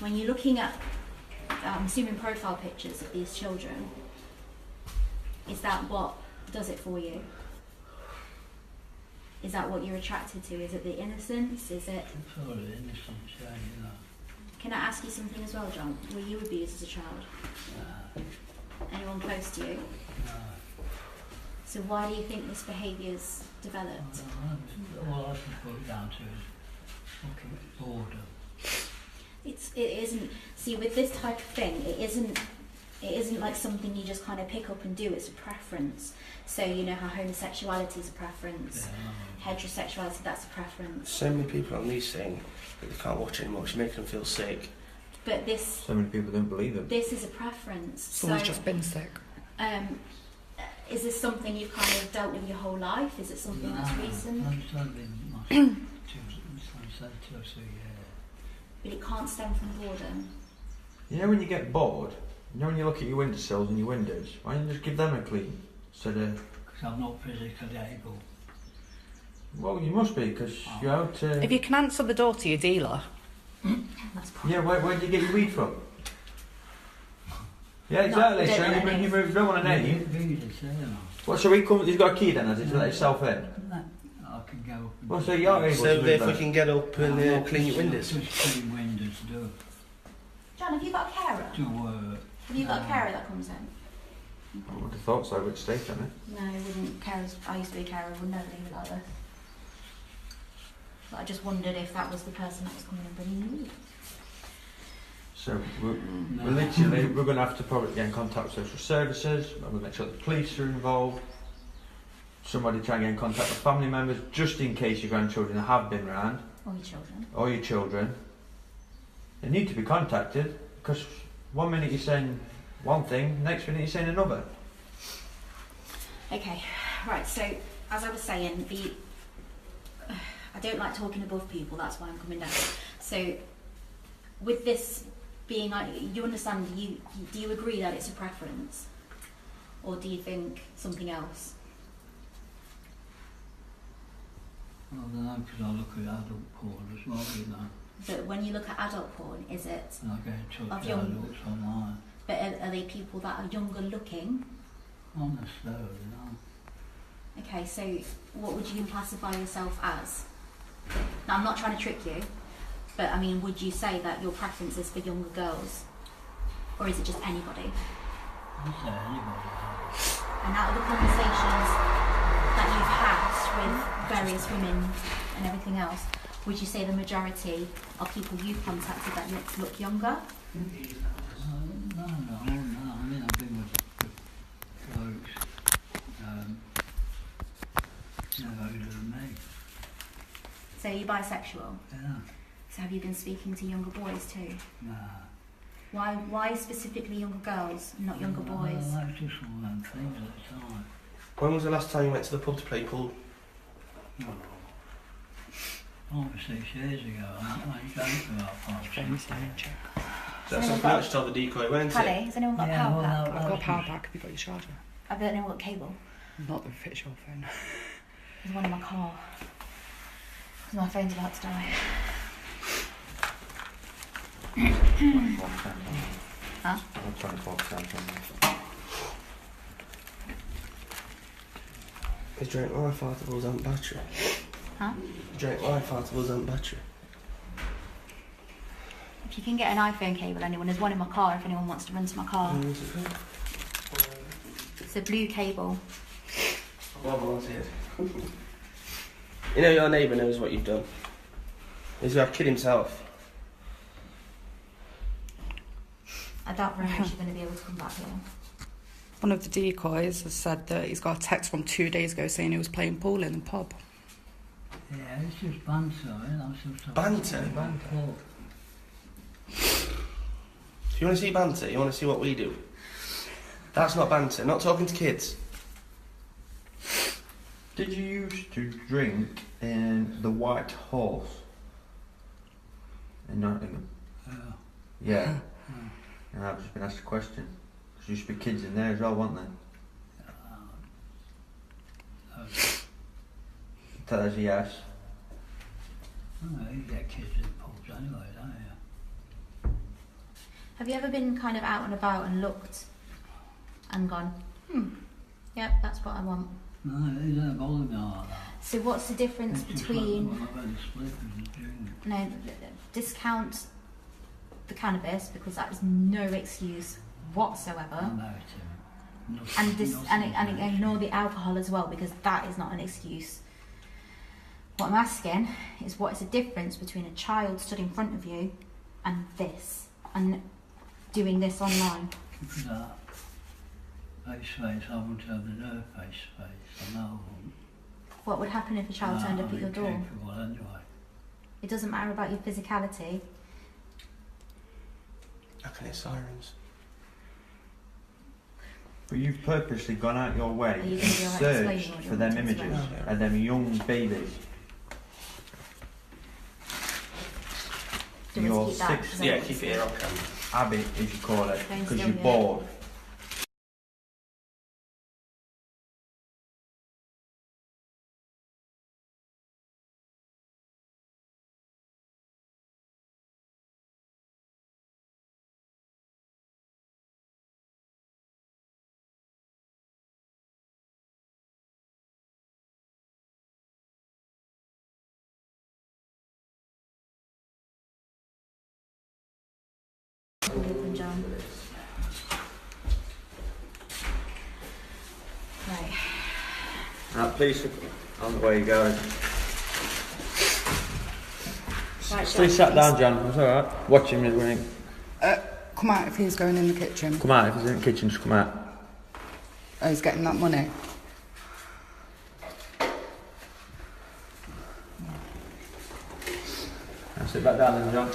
When you're looking at, I'm assuming profile pictures of these children, is that what does it for you? Is that what you're attracted to? Is it the innocence? Is it... It's all the innocence, yeah, you know. Can I ask you something as well, John? Were you abused as a child? Anyone close to you? No. So why do you think this behaviour's developed? All I can put it down to is fucking boredom. It isn't. See, with this type of thing, it isn't like something you just kind of pick up and do. It's a preference. So you know how homosexuality is a preference, heterosexuality, that's a preference. So many people on these things that they can't watch anymore. It's making them feel sick. But this. So many people don't believe them. This is a preference. Someone's just been sick. Is this something you've kind of dealt with your whole life? Is it something that's recent? It's only been like 2 or 3 years. But it can't stem from boredom. You know when you get bored, you know when you look at your windowsills and your windows, why don't you just give them a clean? Instead of... Because I'm not physically able. Well, you must be, because you're out to... If you can answer the door to your dealer. That's probably... Yeah, where do you get your weed from? Yeah, exactly. So you don't want to name. Well, so he comes. He's got a key then, has he, to let himself in? I can go. Well, so you are able So to if we can get up and clean your windows. Just clean windows to do. John, have you got a carer? To work. Have you got a carer that comes in? I would have thought so, which state, hasn't it? No, I wouldn't. Carers. I used to be a carer. I would never leave it like this. But I just wondered if that was the person that was coming and bringing you weed. So we're literally we're going to have to probably get in contact with social services. We're going to make sure the police are involved. Somebody try and get in contact with family members, just in case your grandchildren have been around. Or your children. Or your children. They need to be contacted, because one minute you're saying one thing, next minute you're saying another. Okay, right, so as I was saying, I don't like talking above people, that's why I'm coming down. So with this being, you understand, do you agree that it's a preference? Or do you think something else? I don't know, because I look at adult porn as well, you know. But when you look at adult porn, is it And I get in touch of with young, adults online. but are they people that are younger looking? Not necessarily, no. Okay, so what would you classify yourself as? Now I'm not trying to trick you, but I mean, would you say that your preference is for younger girls? Or is it just anybody? I'd say anybody. And out of the conversations that you've had with various women and everything else, would you say the majority are people you've contacted that look younger? No. I mean, I've been with blokes, older than me. So you're bisexual? Yeah. So have you been speaking to younger boys too? Nah. Why specifically younger girls, not younger boys? I like just one of them things at the time. When was the last time you went to the pub to play pool? No. Over 6 years ago, I drank about 5 James, That's pretty much till the decoy went Paddy, it. has anyone got a power pack? I've got a power pack. Have you got your charger? Have anyone got a cable? Not that fits your phone. There's one in my car. Because my phone's about to die. Huh? I'll try and box down from there. Is drink life articles and battery? Huh? Drink life articles and battery. If you can get an iPhone cable, anyone, there's one in my car if anyone wants to run to my car. It's a blue cable. Well wanted. You know your neighbour knows what you've done. He's going to kid himself. I doubt very much you're going to be able to come back here. One of the decoys has said that he's got a text from 2 days ago saying he was playing pool in the pub. Yeah, it's just banter, that's just Banter? banter. Do you want to see banter? You want to see what we do? That's not banter. Not talking to kids. Did you used to drink in the White Horse in Nottingham? Yeah. And I've just been asked a question. There used to be kids in there as well, weren't there? Tell us a yes. You get kids in pubs anyway, don't you? Have you ever been kind of out and about and looked and gone, yep, that's what I want? No, it doesn't bother me like that. So what's the difference It's just between... like when I've had a split and a drink. No, discount the cannabis because that is no excuse whatsoever. I'm out of it. And ignore the alcohol as well because that is not an excuse. What I'm asking is what is the difference between a child stood in front of you and this, and doing this online? Keep that face-to-face, I want to have the nerve face-to-face, I know. What would happen if a child turned up at your door? Capable anyway. It doesn't matter about your physicality. I can hear sirens. But you've purposely gone out your way Are you and gonna be alright explaining searched what you for want them to images explain? and them young babies. Do we Your keep that? sixth Yeah, keep it here on camera. habit, as you call it, Don't because still you're yet. bored. John. Right. Please, on the way you go. Right, Stay sat down, John. It's alright. Watching me winning. Come out if he's going in the kitchen. Come out, if he's in the kitchen, just come out. Oh, he's getting that money. Now sit back down then, John.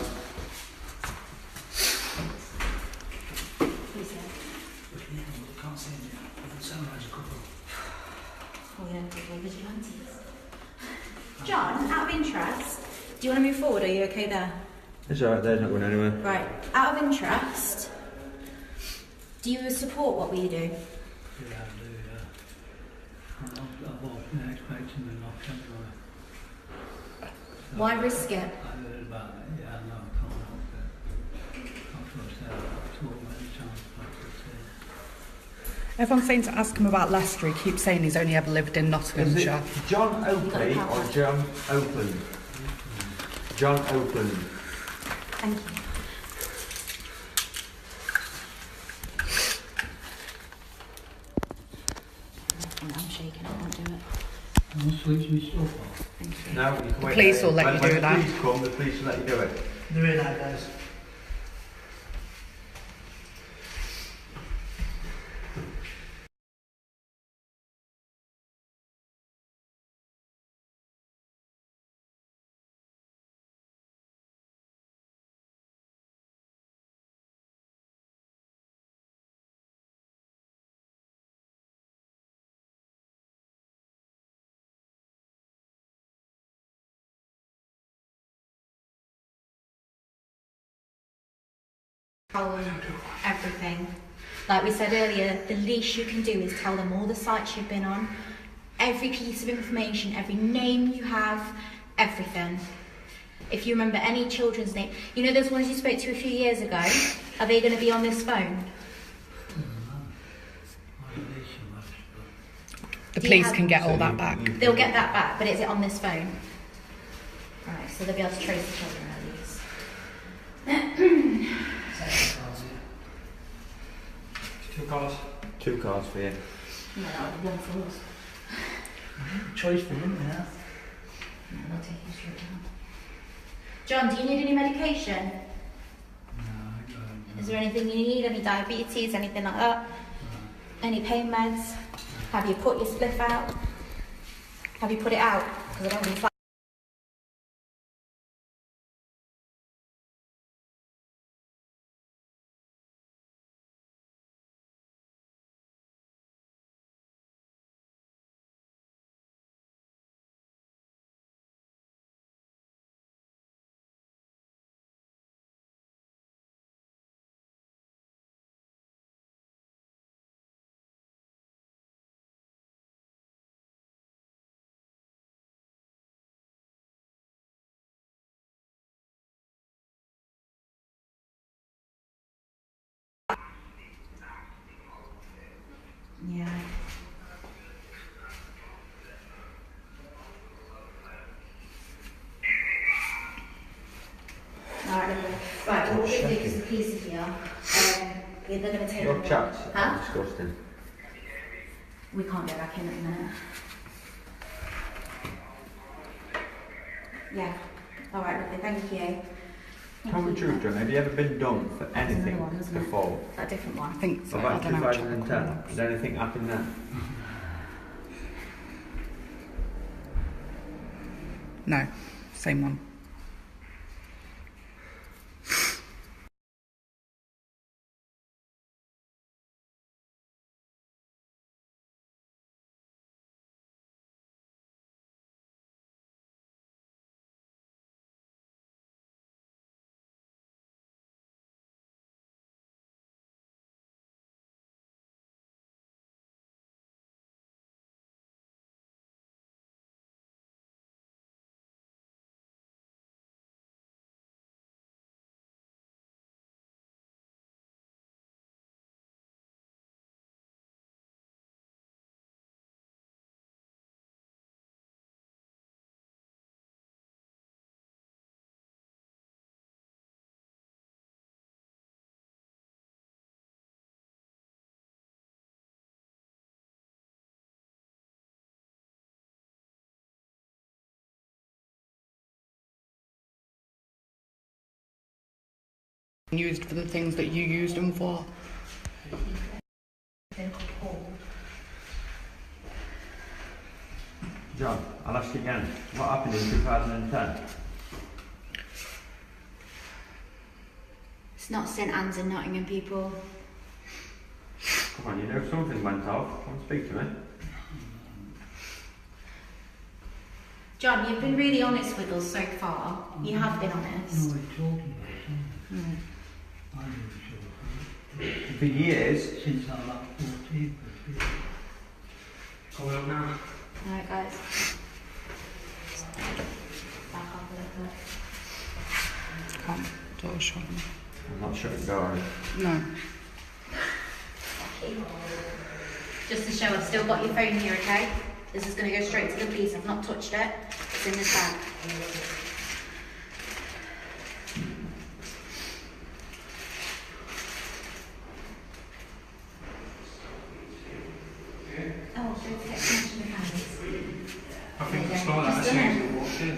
Can't see him yet. The sunrise couple. Oh yeah, we're vigilantes. John, out of interest, do you want to move forward or are you okay there? It's alright, they're not going anywhere. Right, out of interest, do you support what we do? Yeah, I do, yeah. I've been expecting them not anyway. Why risk it? I heard about it, yeah, no, I can't help it. I've told many times about it. Everyone's saying to ask him about Leicester. He keeps saying he's only ever lived in Is Nottinghamshire. it John Oakley or John Oakland? John Oakland. Thank you. I'm shaking, I can't do it. I'll switch my stuff off. Thank you. No, you can wait. Police will let you do when that. the police come, the police will let you do it. They're in now, guys. Told everything. Like we said earlier, the least you can do is tell them all the sites you've been on, every piece of information, every name you have, everything. If you remember any children's name, you know those ones you spoke to a few years ago, are they going to be on this phone? The Do you police have- can get all So that you- back. you- They'll get that back, but is it on this phone? Right, so they'll be able to trace the children at least. Two cars for you. No, that would be one for us. Choice for him, yeah. No, they'll take you straight down. John, do you need any medication? No, I don't. Is there anything you need? Any diabetes, anything like that? Any pain meds? Have you put your spliff out? Have you put it out? Because I don't want to. Yeah. Alright, lovely. Right, what we're going to do is the police are here. They're going to take Your chat's Huh? disgusting. We can't go back in at the minute. Yeah. Alright, lovely, thank you. Tell me the truth, John, have you ever been done for anything one, isn't it? before? Is that a different one? I think so. I About don't know which 2010? one. Has anything happened then? No, same one. Used for the things that you used them for. John, I'll ask you again. What happened in 2010? It's not St Anne's in Nottingham, people. Come on, you know something went off. Come and speak to me. John, you've been really honest with us so far. You have been honest. No, we're talking about it. I wasn't sure. For years. Since I was 14. Coming up now. Alright, guys. Back up a little bit. Can't door shut. I'm not shutting the door on it. No. Just to show I've still got your phone here, okay? This is going to go straight to the police. I've not touched it. It's in this bag. Oh, so text message the parents. I think Okay. it's like that as soon as we walked in.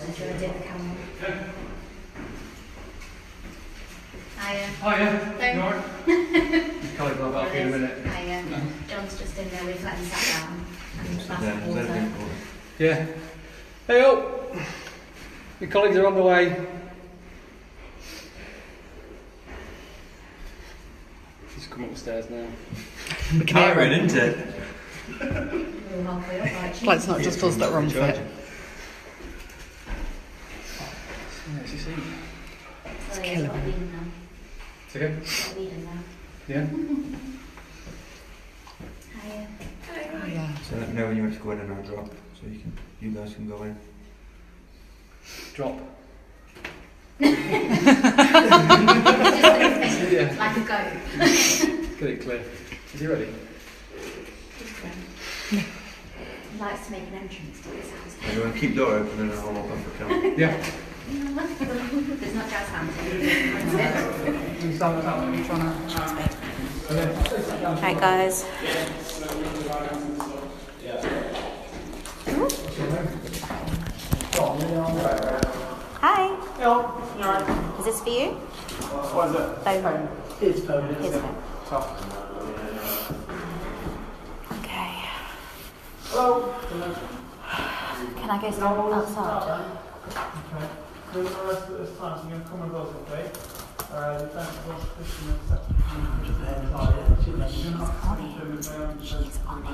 Just going to dip the camera. Hiya. Hiya. Hello. You alright? Colleague will have you in a minute. Hiya. John's just in there. We've let him sat down. And glass Yeah, of is water. anything cool? Yeah. Hey up! Your colleagues are on the way. She's come upstairs now. We can hear Tiring, it. isn't it? We're halfway up, right? Like it's not just us that are unfit. Yeah, she's seen. It's killing got a me. lead in now. It's okay? Got a lead in now. Yeah? Hiya. Oh, yeah. So let me know when you want to go in and I'll drop. So you guys can go in. Drop. Just Yeah. like a goat. Get it clear. Is he ready? He likes to make an entrance to this house. Everyone keep the door open and I'll open for camera. Yeah. There's not jazz hands. Right, guys. Hi. Is this for you? What is it? Phone. His phone. His phone. Tough. Okay. Hello. Can I go stand outside? Okay. Then the rest of this time, so you're going to come with us, okay? Thanks for Christian acceptance. She's on it.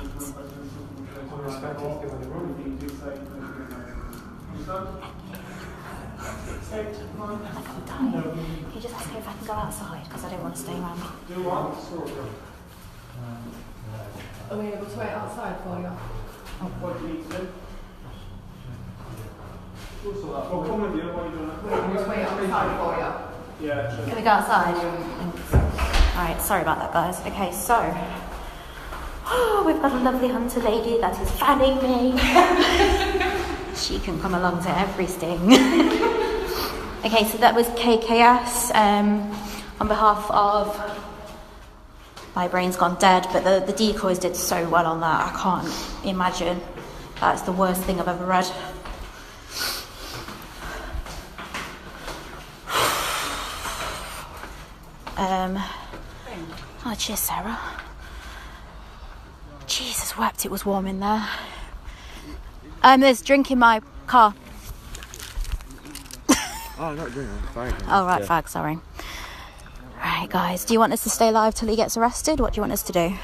Can you just ask me if I can go outside? Because I don't want to stay around. Do what? Are we able to wait outside for you? What do you need to do? Well, come with you. What are you doing? Can we just wait outside for you? Yeah, sure. Can we go outside? Alright, sorry about that, guys. Okay, so we've got a lovely hunter lady that is fanning me. She can come along to every sting. Okay, so that was KKS on behalf of... My brain's gone dead, but the decoys did so well on that. I can't imagine. That's the worst thing I've ever read. Oh, cheers, Sarah. Jesus wept, it was warm in there. There's drink in my car. Oh, not doing it. Fine. Oh, right, fag, sorry. Right, guys, do you want us to stay live till he gets arrested? What do you want us to do?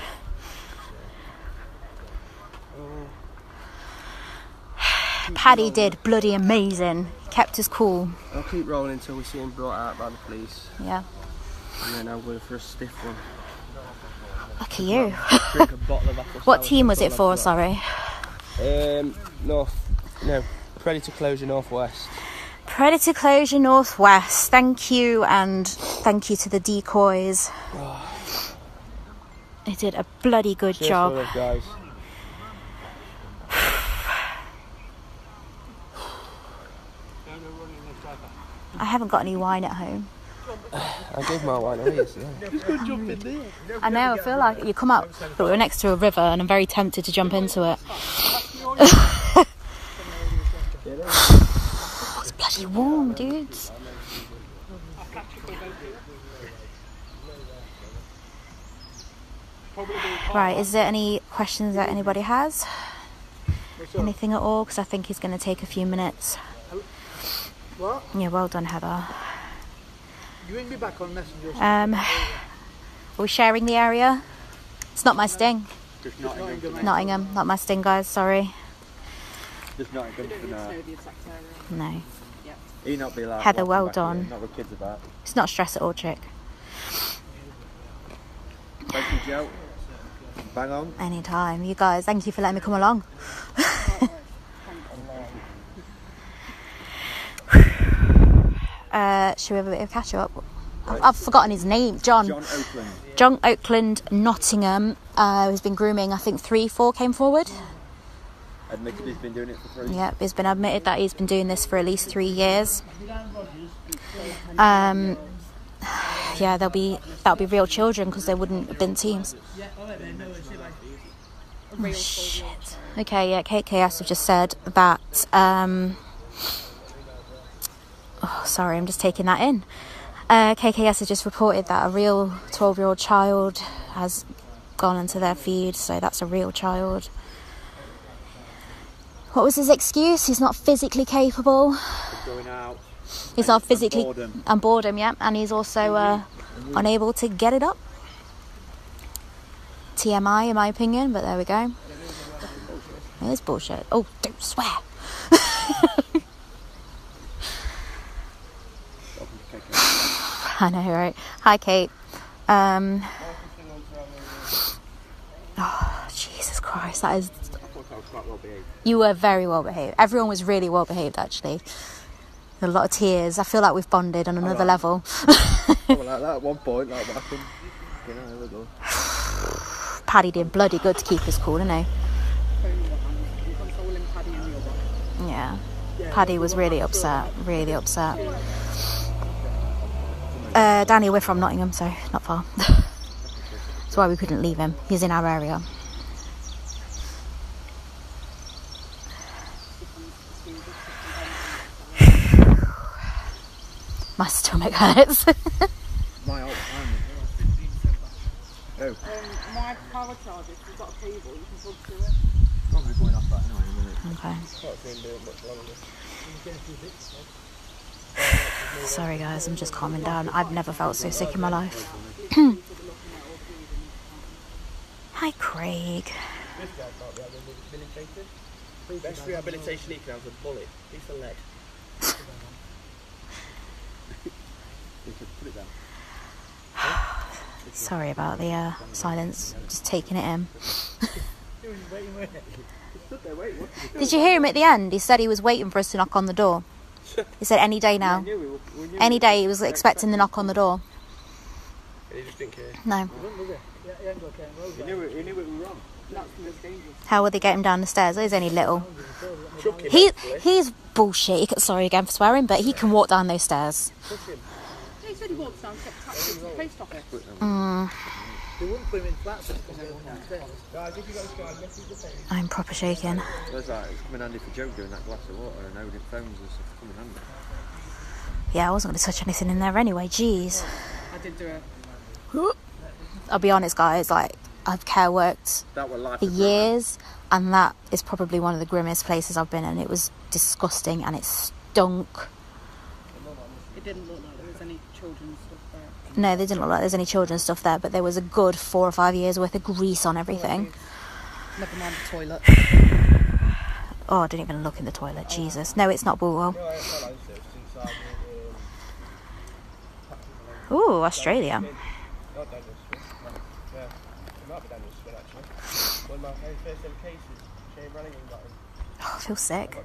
Paddy did bloody amazing. Kept us cool. I'll keep rolling until we see him brought out by the police. Yeah. And then I'm going for a stiff one. Look at you. Drink a bottle of apple What sour, team was it that's for, all sorry? I've got. Predator Closure Northwest. Predator Closure Northwest. Thank you, and thank you to the decoys. They did a bloody good Cheers job. for those guys. I haven't got any wine at home. I gave my wine away yesterday. I know, I feel like you come out, but we're next to a river and I'm very tempted to jump into it. It's bloody warm, dudes. Right, is there any questions that anybody has? Anything at all? Because I think he's going to take a few minutes. What? Yeah, well done, Heather. You ring me back on Messenger. Are we sharing the area? It's not my sting. Just Nottingham. Nottingham, not my sting, guys, sorry. Just Nottingham for now. No. He not be like. Heather, well back done. here, not with kids about. It's not stress at all, chick. Thank you, Joe. Bang on. Anytime. You guys, thank you for letting me come along. Should we have a bit of catch up? I've forgotten his name. John Oakland. John Oakland, Nottingham, who's been grooming, I think 3-4 came forward. Admitted he's been doing it for 3. Yep, it's been admitted that he's been doing this for at least 3 years. Yeah, that'll be real children because they wouldn't have been teams. Oh, shit. Okay, yeah, KKS have just said that. Oh, sorry, I'm just taking that in. KKS has just reported that a real 12-year-old child has gone into their feed, so that's a real child. What was his excuse? He's not physically capable. Going out. He's not physically... Boredom. And boredom, yeah. And he's also unable to get it up. TMI, in my opinion, but there we go. It is bullshit. Oh, don't swear. I know, right? Hi, Kate. Oh, Jesus Christ, that is... You were very well behaved. Everyone was really well behaved, actually. A lot of tears. I feel like we've bonded on another level. Like that at one point, like what happened? You know, there we go. Paddy did bloody good to keep us cool, didn't he? Yeah. Paddy was really upset. Really upset. Danny, we're from Nottingham, so not far. That's why we couldn't leave him. He's in our area. My stomach hurts. My old time. Oh. My power charger, if you've got a cable, you can plug to it. Probably going off that anyway in a minute. Okay. Sorry guys, I'm just calming down. I've never felt so sick in my life. Hi Craig. This guy can't be rehabilitated. Best rehabilitation he can have is a bullet. Piece of lead. Put it down. Sorry about the silence. Just taking it in. Did you hear him at the end? He said he was waiting for us to knock on the door. He said any day now. Any day he was expecting the knock on the door. He just didn't care. No. He knew it was wrong. How would they get him down the stairs? He's only little. He's bullshit. Sorry again for swearing, but he can walk down those stairs. He said he walks down, kept taxis to the post office. They wouldn't put him in flats if they walk downstairs. I'm proper shaking. It's coming handy for Joe doing that glass of water and holding phones and stuff. Coming handy. Yeah, I wasn't going to touch anything in there anyway. Jeez. I did do it. I'll be honest, guys. Like, I've care worked for years, and that is probably one of the grimmest places I've been in. It was disgusting and it stunk. It didn't look like there was any children's stuff there. No, they didn't look like there was any children's stuff there, but there was a good 4 or 5 years worth of grease on everything. Never mind the toilet. Oh, I didn't even look in the toilet. Jesus. No, it's not Bulwell. Ooh, Australia. Oh, I feel sick.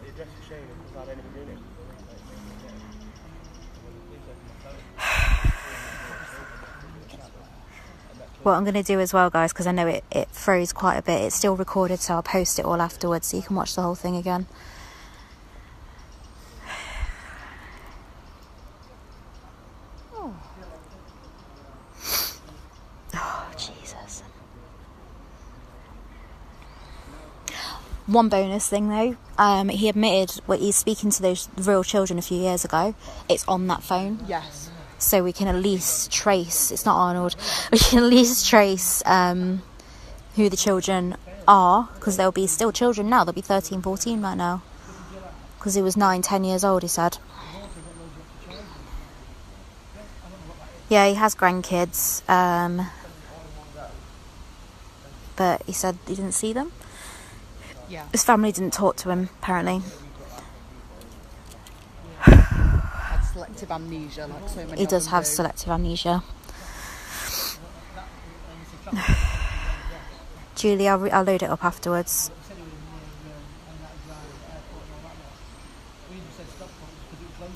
What I'm going to do as well, guys, because I know it froze quite a bit. It's still recorded, so I'll post it all afterwards so you can watch the whole thing again. Oh, Jesus. One bonus thing, though. He admitted he's speaking to those real children a few years ago. It's on that phone. Yes. So we can at least trace, it's not Arnold, we can at least trace who the children are, because they'll be still children now, they'll be 13, 14 right now. Because he was 9, 10 years old, he said. Yeah, he has grandkids, but he said he didn't see them. Yeah. His family didn't talk to him, apparently. Selective amnesia, like so many. He does of them have do. selective amnesia. Julie, I'll load it up afterwards.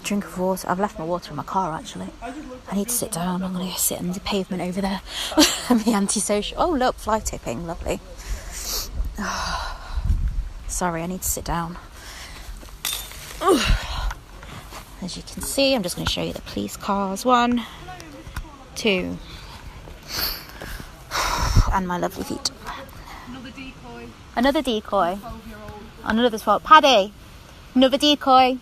Drink of water. I've left my water in my car, actually. I need to sit down. I'm going to go sit on the pavement over there. The antisocial. Oh, look, fly tipping. Lovely. Sorry, I need to sit down. As you can see, I'm just going to show you the police cars. 1, 2, and my lovely feet. Another decoy. Another decoy. 12-year-old. Another 12. Paddy, another decoy.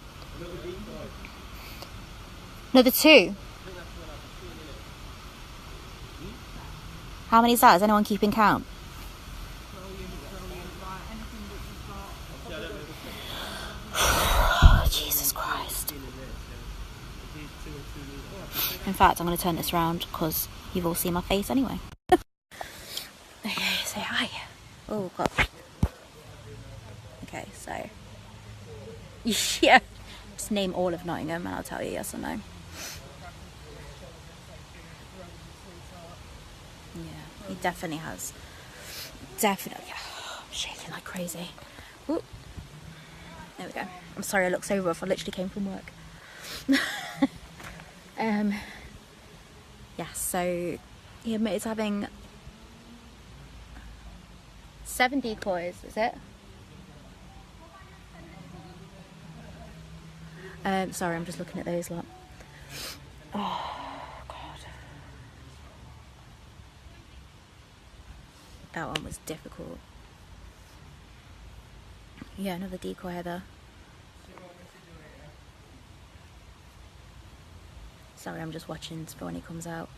Another 2. How many is that? Is anyone keeping count? Jesus Christ. In fact, I'm going to turn this around because you've all seen my face anyway. Okay, say hi. Oh, God. Okay, so. Yeah. Just name all of Nottingham and I'll tell you yes or no. Yeah, he definitely has. Definitely. Oh, I'm shaking like crazy. Ooh. There we go. I'm sorry I look so rough. I literally came from work. Yeah, so he admitted to having 7 decoys, is it? Sorry, I'm just looking at those lot. Oh, God. That one was difficult. Yeah, another decoy header. Sorry, I'm just watching for when he comes out.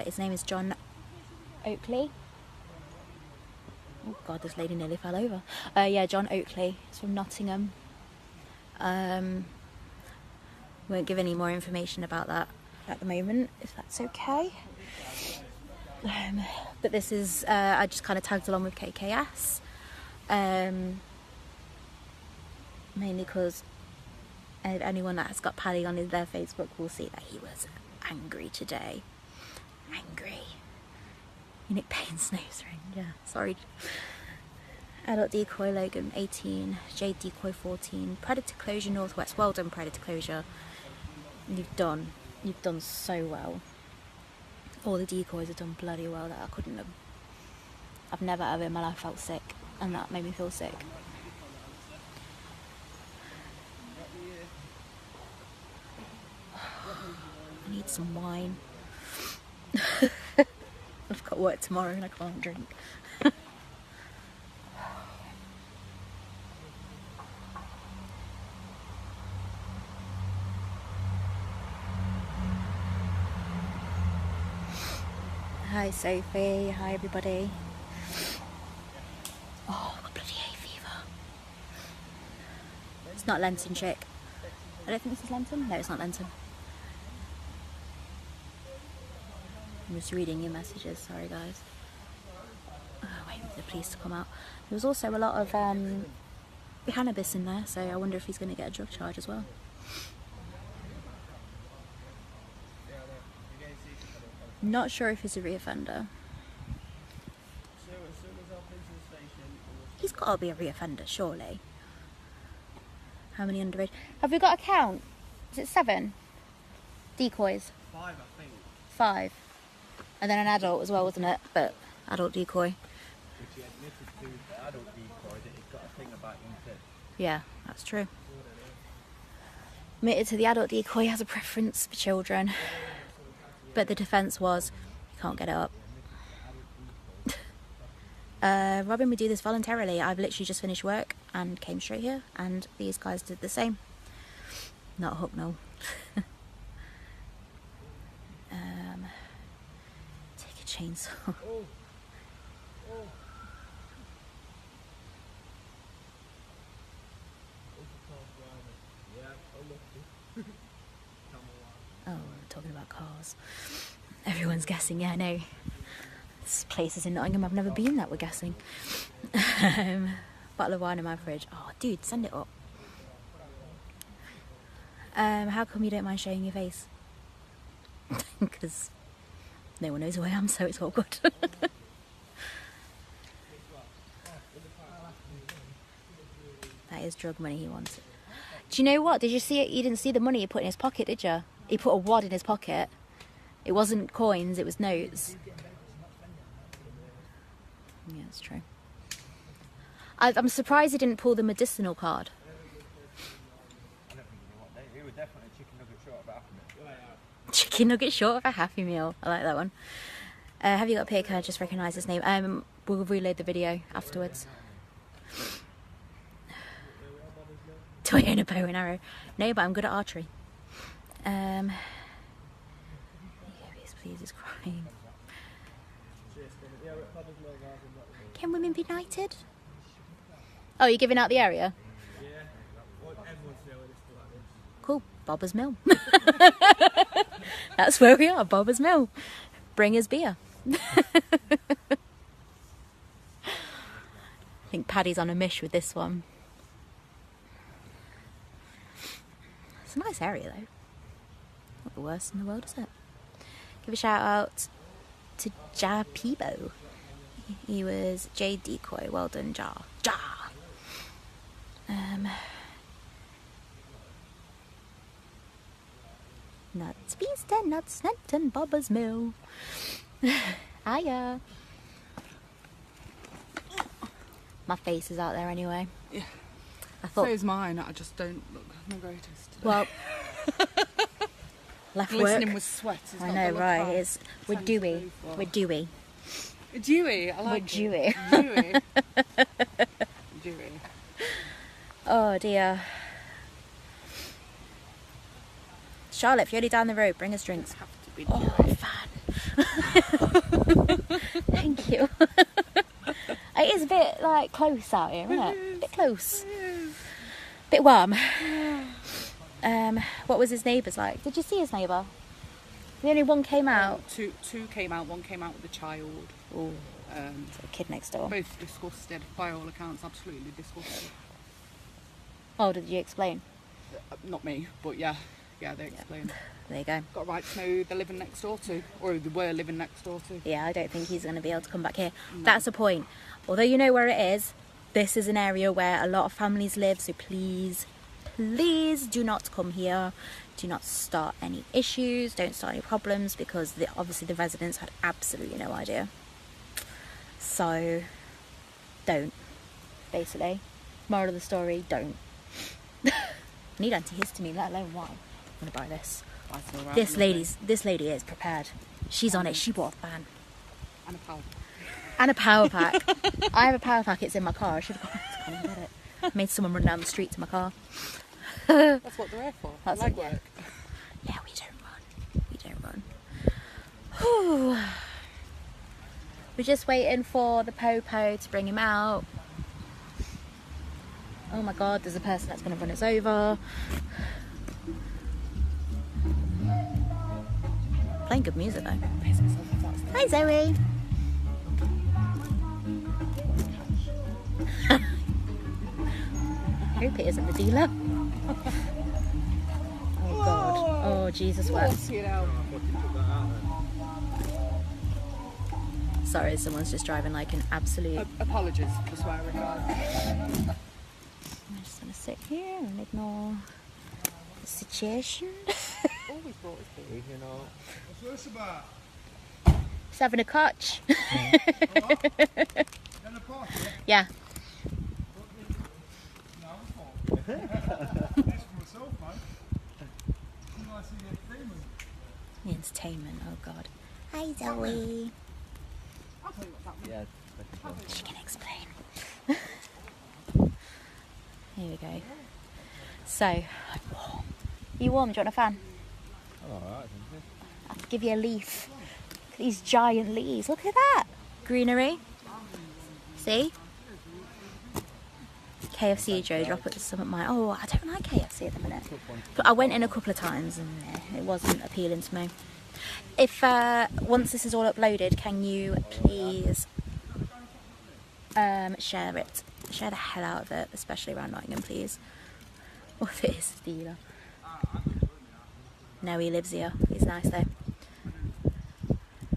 His name is John Oakley. Oh God, this lady nearly fell over. Yeah, John Oakley. He's from Nottingham. Won't give any more information about that at the moment, if that's okay. But this is, I just kind of tagged along with KKS. Mainly because anyone that has got Paddy on their Facebook will see that he was angry today. Angry. Unique Payne's nose ring, yeah, sorry. Adult decoy, Logan 18, Jade decoy 14, Predator closure Northwest. Well done, Predator closure. You've done so well. All the decoys have done bloody well that I couldn't have. I've never ever in my life felt sick, and that made me feel sick. I need some wine. I've got work tomorrow and I can't drink. Hi Sophie, hi everybody. Oh, I've got bloody hay fever. It's not Lenten, chick. I don't think this is Lenten. No, it's not Lenten. I'm just reading your messages, sorry guys. Oh, waiting for the police to come out. There was also a lot of cannabis in there, so I wonder if he's going to get a drug charge as well. Not sure if he's a reoffender. He's got to be a reoffender, surely. How many underage? Have we got a count? Is it 7 decoys? 5, I think. 5. And then an adult as well, wasn't it? But adult decoy. Which he admitted to the adult decoy that he's got a thing about incest. Yeah, that's true. Admitted to the adult decoy has a preference for children. But the defence was, you can't get it up. Robin would do this voluntarily. I've literally just finished work and came straight here, and these guys did the same. Not a hook, no. Take a chainsaw. Oh, talking about cars. Everyone's guessing, yeah, no. This place is in Nottingham, I've never been that, we're guessing. Bottle of wine in my fridge. Oh, dude, send it up. How come you don't mind showing your face? Because no one knows who I am, so it's awkward. That is drug money he wants. Do you know what? Did you see it? You didn't see the money he put in his pocket, did you? He put a wad in his pocket. It wasn't coins, it was notes. Yeah, it's true. I'm surprised he didn't pull the medicinal card. I don't think he knew what they were definitely chicken nugget short of half a meal. Chicken nugget short of a Happy Meal. I like that one. Have you got a pic? I just recognise his name. We'll reload the video afterwards. Do I own a bow and arrow? No, but I'm good at archery. Please, he's crying. Can women be knighted? Oh, you're giving out the area? Cool, Bobber's Mill. That's where we are, Bobber's Mill. Bring us beer. I think Paddy's on a mish with this one. It's a nice area though. Not the worst in the world, is it? Give a shout out to Ja Peebo. He was Jade Decoy. Well done, Ja. Ja! Nuts, Beast and Nuts, Nenton, Bobber's Mill. Hiya. My face is out there anyway. Yeah. I thought. So is mine. I just don't look the greatest today. Well, left glistening work. with sweat. Is I not know, the look right? I It's we're tend dewy. to go for. We're dewy. Dewy. I like We're it. dewy. Dewy. Dewy. Oh dear. Charlotte, if you're only down the road, bring us drinks. Have to be Oh, fan. Thank you. It is a bit like close out here, isn't it? A bit close. Bit warm. What was his neighbours like? Did you see his neighbour? The only one came out. Two came out. One came out with a child. Oh, a kid next door. Both disgusted, by all accounts, absolutely disgusted. Oh, did you explain? Not me, but yeah, they explained. There you go. Got right to know they're living next door to, or they were living next door to. Yeah, I don't think he's going to be able to come back here. No. That's the point. Although you know where it is, this is an area where a lot of families live, so please do not come here. Do not start any issues, don't start any problems, because obviously the residents had absolutely no idea. So, don't, basically. Moral of the story, don't. I need antihistamine, let alone wine. I'm going to buy this. This lady is prepared. She's on it, she bought a fan. And a power. And a power pack. I have a power pack, it's in my car. I should have gone and get it. Made someone run down the street to my car. That's what they're here for. That's like work. work. Yeah, we don't run. Whew. We're just waiting for the Popo to bring him out. Oh my god, there's a person that's going to run us over. Playing good music though. Hi Zoe. I hope it isn't the dealer. Oh god. Oh Jesus wept. Sorry, someone's just driving like an absolute... Apologies for swearing. I'm just going to sit here and ignore the situation. Always brought his food. What's this about? He's having a cotch. Yeah. The entertainment, oh god. Hi Zoe. Yeah, She can explain. Here we go. So, I'm warm. You warm? Do you want a fan? alright, I'll give you a leaf. Look at these giant leaves. Look at that. Greenery. See? KFC Joe drop at some of my... Oh, I don't like KFC at the minute. But I went in a couple of times and it wasn't appealing to me. If once this is all uploaded, can you please share it? Share the hell out of it, especially around Nottingham, please. Or if it is a dealer. No, he lives here. He's nice though.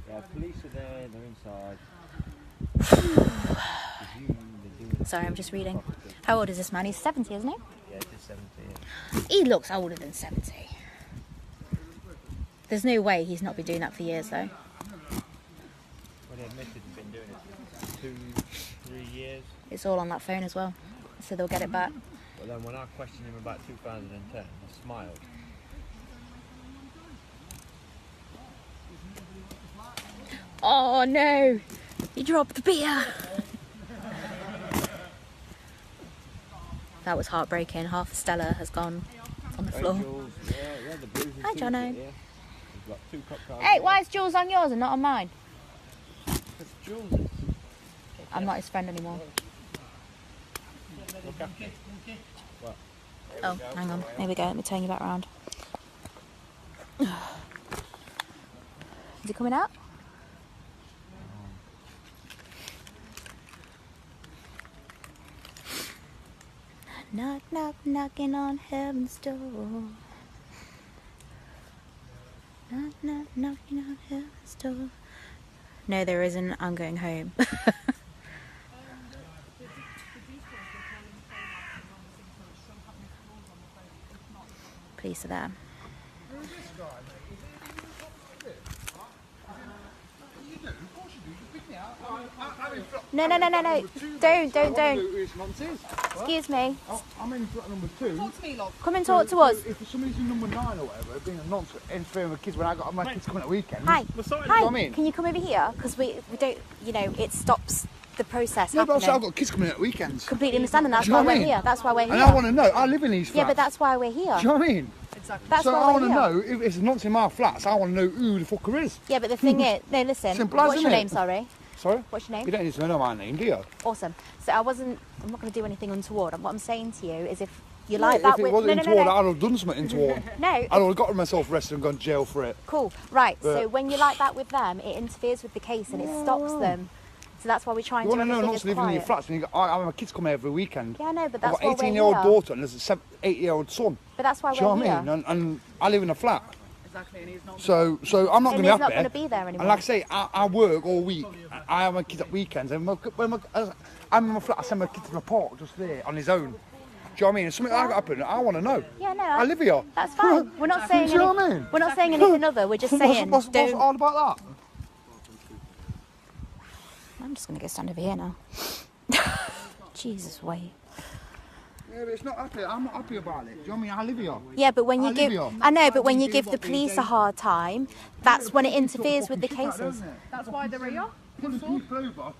Yeah, police are there, they're inside. Sorry, I'm just reading. How old is this man? He's 70, isn't he? Yeah, he's 70. Yeah. He looks older than 70. There's no way he's not been doing that for years though. Well, he admitted he's been doing it 2-3 years. It's all on that phone as well, so they'll get it back. But then when I questioned him about 2010, he smiled. Oh no! He dropped the beer! That was heartbreaking. Half the Stella has gone on the floor. Hi Jono. Hey, why is Jules on yours and not on mine? I'm not his friend anymore. Oh, hang on. There we go. Let me turn you back around. Is he coming out? Knock, knock, knocking on heaven's door. Knock, knock, knocking on heaven's door. No, there isn't. I'm going home. Police are there. No. Don't. Excuse me. I'm in flat number 2. Come and talk to us. If for some reason number 9 or whatever, being a nonce interfering with kids when I got my kids coming at weekends. Hi. You know what Hi. I mean? Can you come over here? Because we don't, it stops the process No, but happening. also I've got kids coming at weekends. Completely understand, and that's Do you why know what we're I mean? here. That's why we're here. And I want to know. I live in these flats. Yeah, but that's why we're here. Do you know what I mean? Exactly. That's So why I we're want to here. know, if it's not in my flats, I want to know who the fucker is. Yeah, but the thing is, no, listen. Simple as, What's your isn't it? name? Sorry. Sorry? What's your name? You don't need to know my name, do you? Awesome. So I'm not going to do anything untoward. And what I'm saying to you is, if you like that, If it wasn't untoward, I'd have done something untoward. No. I'd have got myself arrested and gone to jail for it. Cool. Right. But- So when you like that with them, it interferes with the case and it stops them. So that's why we try and You do want to know everything not as to live in your quiet. flats when you got, I have my kids come every weekend. Yeah, no, but I've that's got why an we're 18-year-old here. daughter and there's an 8-year-old son. But that's why Do you know we're what I here. mean? And I live in a flat. Exactly, and he's not. So I'm not going to And be he's not happy. going to be there anymore. And like I say, I work all week. I have my kids at weekends. And I'm in my flat, I send my kids to the park just there on his own. Do you know what I mean? If something like that happen, I want to know. Yeah, no. I live here. That's fine. We're not saying Do you know anything. what I mean? We're not saying anything other. We're just saying. What's don't. all about that? I'm just going to go stand over here now. Jesus, wait. Yeah, but it's not happy. I'm not happy about it. Do you know what I mean? I live here. Yeah, but when I you live give, here. I know, but when you give the police a hard time, that's when it interferes with the cases. That's why they're here. Pulling people over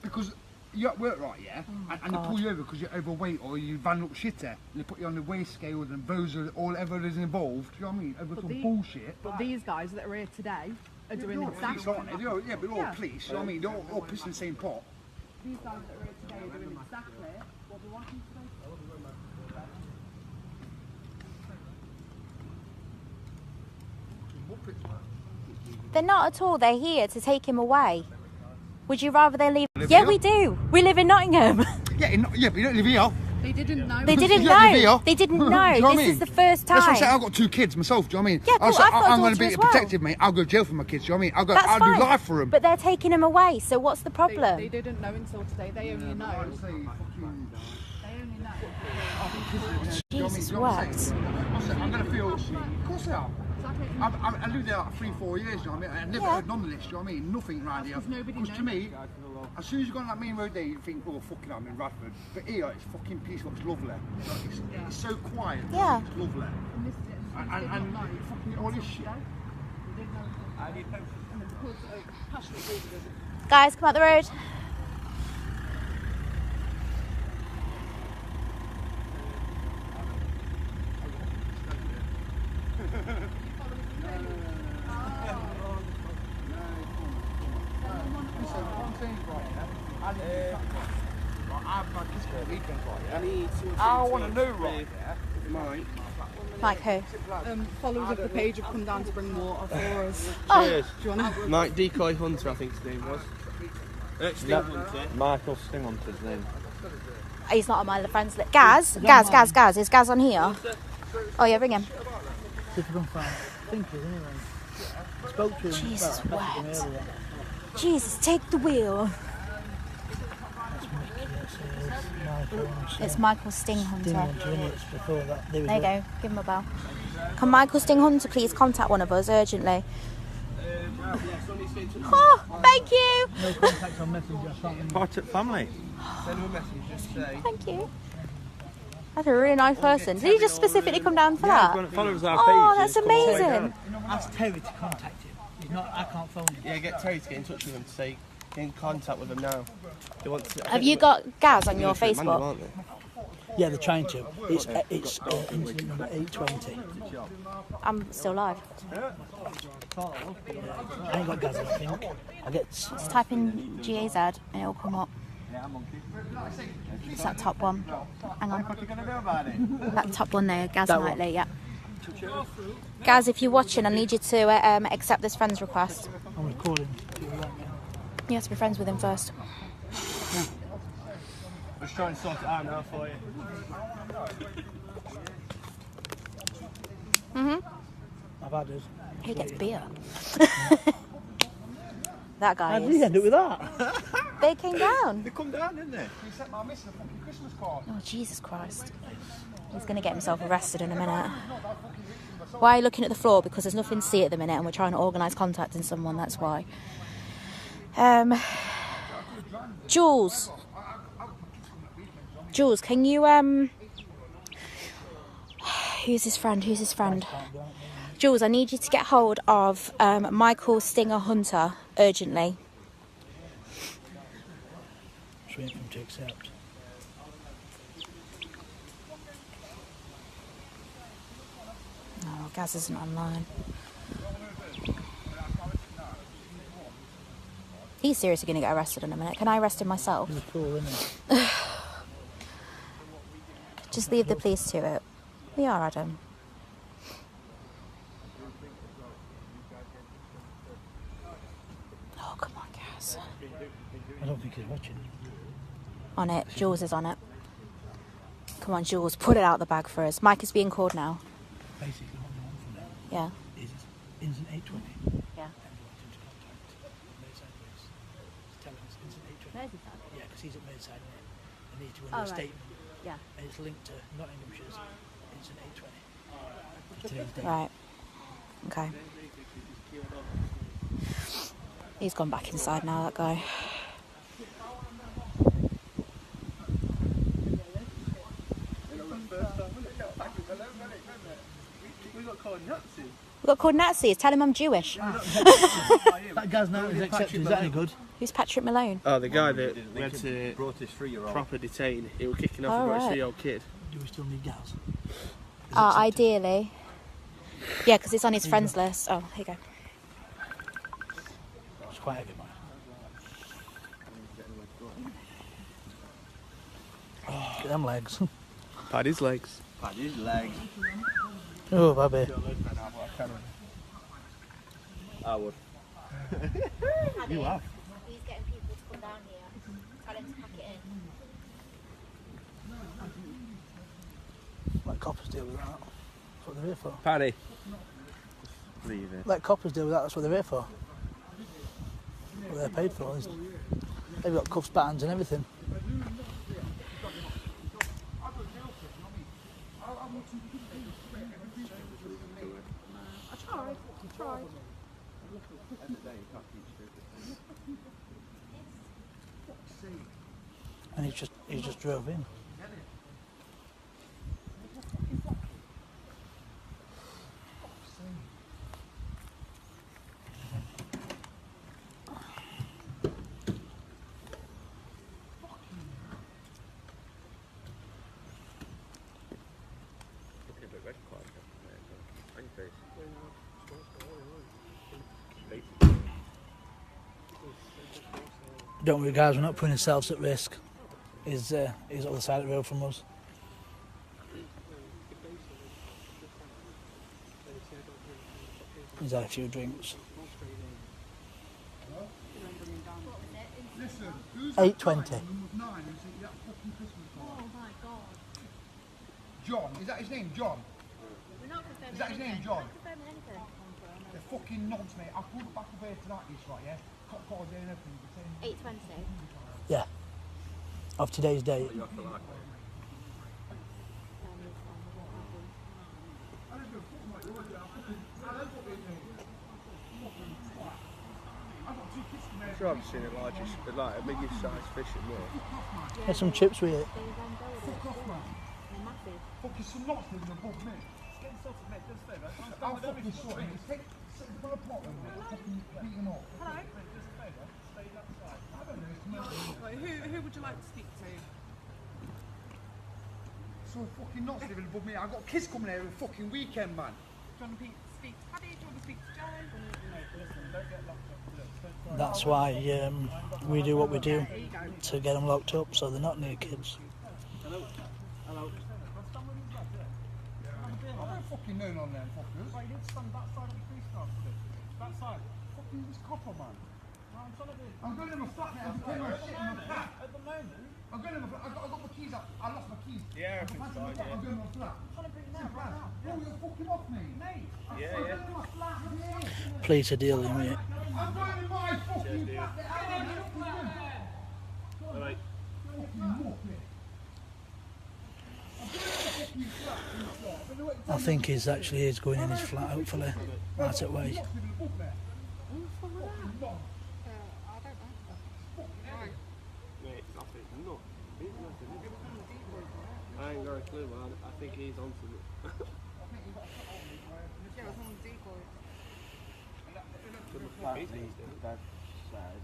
because you're at work, right? Yeah, and they pull you over because you're overweight or you van up shitter. And they put you on the weigh scales and those are all ever is involved. Do you know what I mean? Over some bullshit. But these guys that are here today are doing They're all exactly. police, aren't they? Yeah, but they're all police. You know what I mean? They're all pissing the same pot. These guys that are here today are doing exactly what we want them to do. They're not at all. They're here to take him away. Would you rather they leave? Live Yeah, here? we do. We live in Nottingham. Yeah, but you don't live here. They didn't know. They didn't You don't live know. here. They didn't Do you know know. what I This mean? is the first That's what I'm saying. time. I've got 2 kids myself. Do you know what I mean? Yeah, cool, I've got a I'm going to daughter be as well. protective, mate. I'll go to jail for my kids. Do you know what I mean? That's I'll fine. do life for them. But they're taking him away. So what's the problem? They didn't know until today. They only know. They only know. Jesus wept. I'm going to feel. Of course I am. I lived there like 3-4 years, you know what I mean? I never heard none of this, you know what I mean? Nothing around here. Because to me, as soon as you go on that main road there, you think, oh, fucking hell, I'm in Radford. But here, it's fucking peaceful, it's lovely. It's so quiet, Yeah. it's lovely. And fucking all this shit. Guys, come out the road. I want to know right Mike, who? Followers of the page have come down to bring water for us. Cheers. Do you want to? Mike Decoy Hunter, I think his name was. Michael Stinghunter's name. He's not on my friends list. Gaz? Is Gaz on here? Oh yeah, ring him. Jesus wept. Jesus, take the wheel. It's Michael Stinghunter. There you go, give him a bell. Can Michael Stinghunter please contact one of us urgently? Oh, thank you. No contact on Messenger. Part of family. Send him a message, just say. Thank you. That's a really nice person. Did he just specifically come down for Yeah, that? follows our Oh, pages, that's come all the way amazing. down. Ask Terry to contact him. He's not. I can't phone him. Yeah, get Terry to get in touch with him to say, get in contact with him now. They want to, Have you got Gaz on your Facebook? Facebook? Yeah, they're trying to. It's incident number 820. I'm still live. I ain't got gas, I think. I get. Just type in GAZ and it'll come up. It's that top one. Hang on. That top one there, Gaz Knightley, yeah. Gaz, if you're watching, I need you to accept this friend's request. I'm recording. You have to be friends with him first. We're just trying to sort it out now for you. I've had it. Who gets beer? That guy How did is. we end up with that? They came down. They come down, didn't they? You sent my missus a fucking Christmas card. Oh, Jesus Christ. He's going to get himself arrested in a minute. Why are you looking at the floor? Because there's nothing to see at the minute and we're trying to organise contacting someone, that's why. Jules, can you, who's his friend? Jules, I need you to get hold of Michael Stinghunter urgently. Just waiting for him to accept. Oh, Gaz isn't online. He's seriously going to get arrested in a minute. Can I arrest him myself? He's cool, isn't he? Just leave the police to it. We are, Adam. Oh, come on, Gaz. I don't think he's watching. On it. Jules is on it. Come on, Jules. Put it out the bag for us. Mike is being called now. Basically, what they want from them Yeah. is instant 820. Yeah. Yeah, because he's at Merseyside, and they need to Oh, run a right. statement. Yeah. And it's linked to Nottinghamshire's instant 820. Today's date. Right. Okay. He's gone back inside now, that guy. We got called Nazis. We got called Nazis. Tell him I'm Jewish. That guy's now is accepted. Is that any good? Who's Patrick Malone? Oh, the guy that we had to brought his 3-year-old. proper detain. He was kicking off Oh, about right. his 3-year-old kid. Do we still need gas? Ideally. Yeah, because it's on his friends list. Oh, here you go. It's quite heavy, man. Oh, get them legs. Paddy's legs. Paddy's legs. Oh, baby. I would. You have. He's getting people to come down here. Tell him to pack it in. Let coppers deal with that. That's what they're here for. Paddy. Leave it. Let coppers deal with that. That's what they're here for. What they're paid for. They've got cuffs, buttons, and everything. I tried. And he just drove in. Don't worry, guys, we're not putting ourselves at risk. He's on the side of the road from us. He's had a few drinks. 8:20. John, is that his name, John? Is that his name, John? They're fucking nonsense, mate. I'll pull it back up here tonight, this right, yeah? Cop cars there and everything. 8:20. Yeah. Of today's date. I'm sure I've seen a biggest size fish in there. Get some chips with it. Fuck off, man. Fucking some knots living above me. I'll fucking sort it. Take one apart with me. Fucking beat them up. Hello? Right, who would you like to speak to? Some fucking knots living above me. I've got kids coming here every fucking weekend, man. Do you want to speak to Paddy? Do you want to speak to Joe? That's why we do what we do to get them locked up so they're not near kids. Hello. I don't fucking know none of them fuckers. Right, you need to stand that side of the police car for this. That side. Fucking this copper, man. I'm going to my flat, mate. I'm putting my shit in my flat. At the moment? I'm going to my flat. I got my keys up. I lost my keys. Yeah, everything's fine, yeah. I'm going to my flat. I'm trying to bring it now, right now. Oh, you're fucking off me. Mate. Yeah, I'm going to my flat. Yeah. Police are dealing with it. I'm going to my fucking flat. Alright. I think he's going in his flat, hopefully. Right at way. I ain't got a clue, man. I think he's on to it. The fact is, the dad says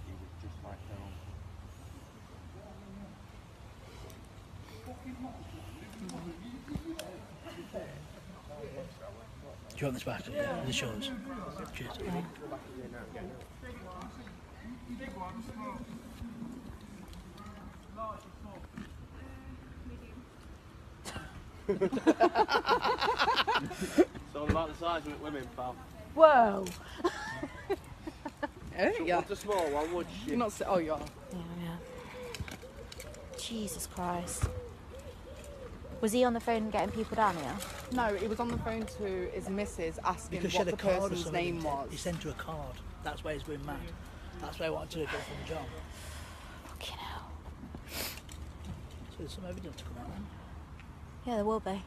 he was just like that. you want this back? Yeah, this yours. Cheers. It's all about the size of women, pal. Whoa. Yeah. Want a small one, would you? You're not. Oh, you are. Yeah. Jesus Christ. Was he on the phone getting people down here? No, he was on the phone to his missus asking Because she what had a the card or person's something. name was. He sent her a card. That's why he's going mad. That's why I wanted to go for the job. Fucking hell. So there's some evidence to come out then. Yeah, there will be.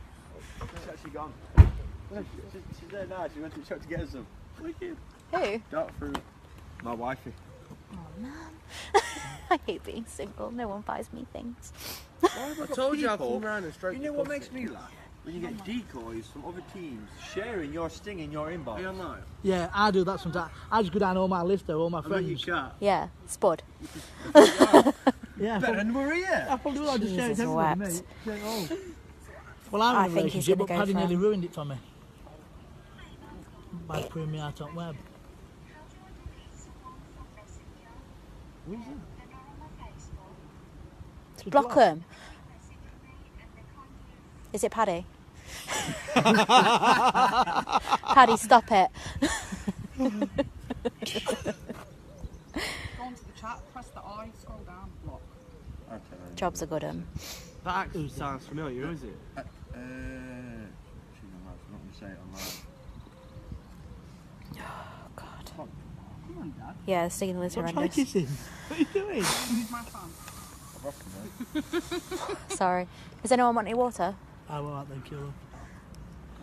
She's actually gone. She's there now. She went to the shop to get us some. Wicked. Who? Dark fruit. My wifey. Oh man. I hate being single. No one buys me things. I told you I'll come round and stroke You know what makes me laugh? When you get decoys from other teams sharing your sting in your inbox. Are you online? Yeah, I do that sometimes. I just go down all my list of all my I bet friends. you can't. Yeah, Spud. Yeah, Better than Maria. I probably will. I just share it to Jesus everybody, wept. mate. Share it all. Well, I'm I in a think he's relationship, gonna but go Paddy for nearly him. ruined it for me. By putting me out on web. Block him. Is it Paddy? Paddy, stop it. Go onto the chat, press the I, scroll down, block. Okay. Job's a good one. That actually sounds familiar, is it? I'm not going to say it online. Oh, God. Come on, Dad. Yeah, the signal is Try horrendous. kissing. What are you doing? Who's my fan? Sorry. Does anyone want any water? I won't out then, kill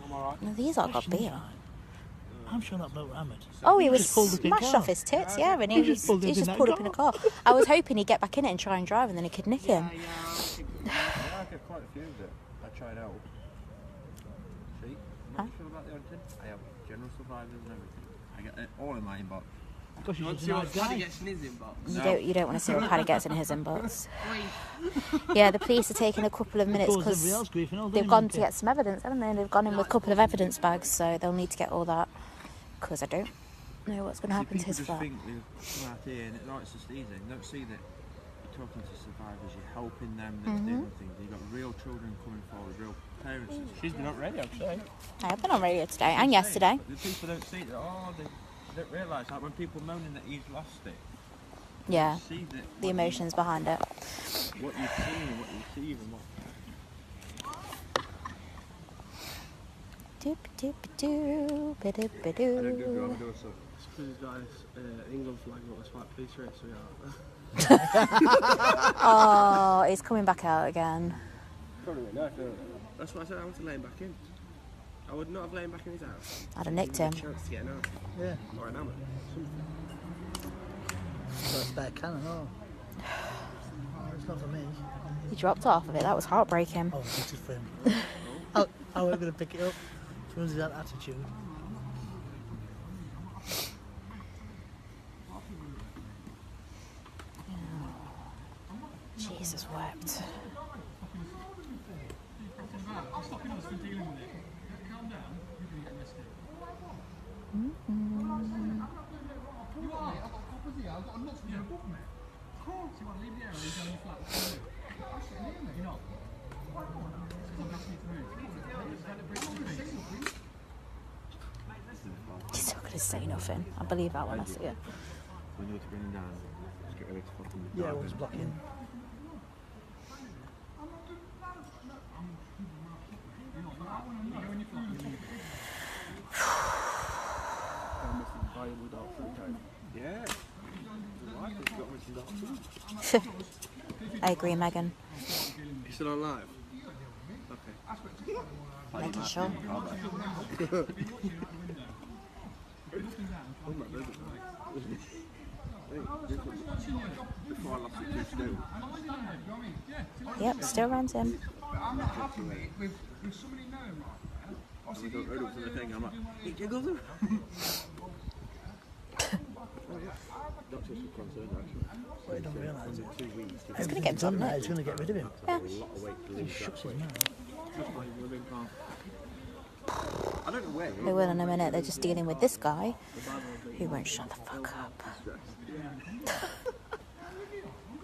I'm alright. No, these lot got beer. I'm sure that bloke hammered. Oh, he He was just pulled up in smashed car. off his tits, yeah, and He he just pulled he's up in just that pulled up in a car. I was hoping he'd get back in it and try and drive, and then he could nick him. Yeah, I get quite a few that I tried out. See? I'm not sure about the hunting. I have general survivors and everything. I get it all in my inbox. Because You you're want to just see a what nice Paddy guy. gets in his inbox? You don't want to see what Paddy gets in his inbox. Yeah, the police are taking a couple of minutes Cause everybody because else grief and all, they've don't gone you, to get some evidence, haven't they? They've gone in with a couple of evidence bags, so they'll need to get all that. Because I don't know what's going to happen to his People flat. just think they come out here and it's just easy. They don't see that you're talking to survivors, you're helping them, that's doing things. You've got real children coming forward, real parents. She's been on radio today. I have been on radio today and yesterday. But the people don't see that, they don't realise, like when people moaning that he's lost it. Yeah, you see that the emotions behind it. what you've seen and what you receive and what. Doop doop doo, ba doop ba I don't do doo. drugs or so. It's because he's got his England flag got a slight police race, so yeah. Oh, he's coming back out again. Probably went nice, don't it? That's why I said I want to lay him back in. I would not have laid him back in his house. I'd have nicked Give him. a chance to get an answer. Yeah. Or an hammer. Something. Got a spare cannon, oh. It's not for me. He dropped off of it. That was heartbreaking. Oh, this is for him. I wasn't going to pick it up. As soon as that attitude. Jesus wept. He's not going to say nothing. I believe that when I see it. We know to bring him down. Just get ready to fucking Yeah, what's blocking? Yeah. I agree, Megan. You still on live? Okay. Making sure. Before I lost it 2-2. Yep, still runs him. I'm not happy with somebody knowing right there. Obviously, I don't for the thing, I'm like, he jiggles him. Not just a concern, actually. Well, he doesn't realise it. 2 weeks. It's going to get done, That isn't is it? going to get rid of him. Yeah. A lot of weight to He lose shuts that his way. mouth. Just like living calm. I don't know where. They will in a minute. They're just dealing with this guy who won't shut the fuck up.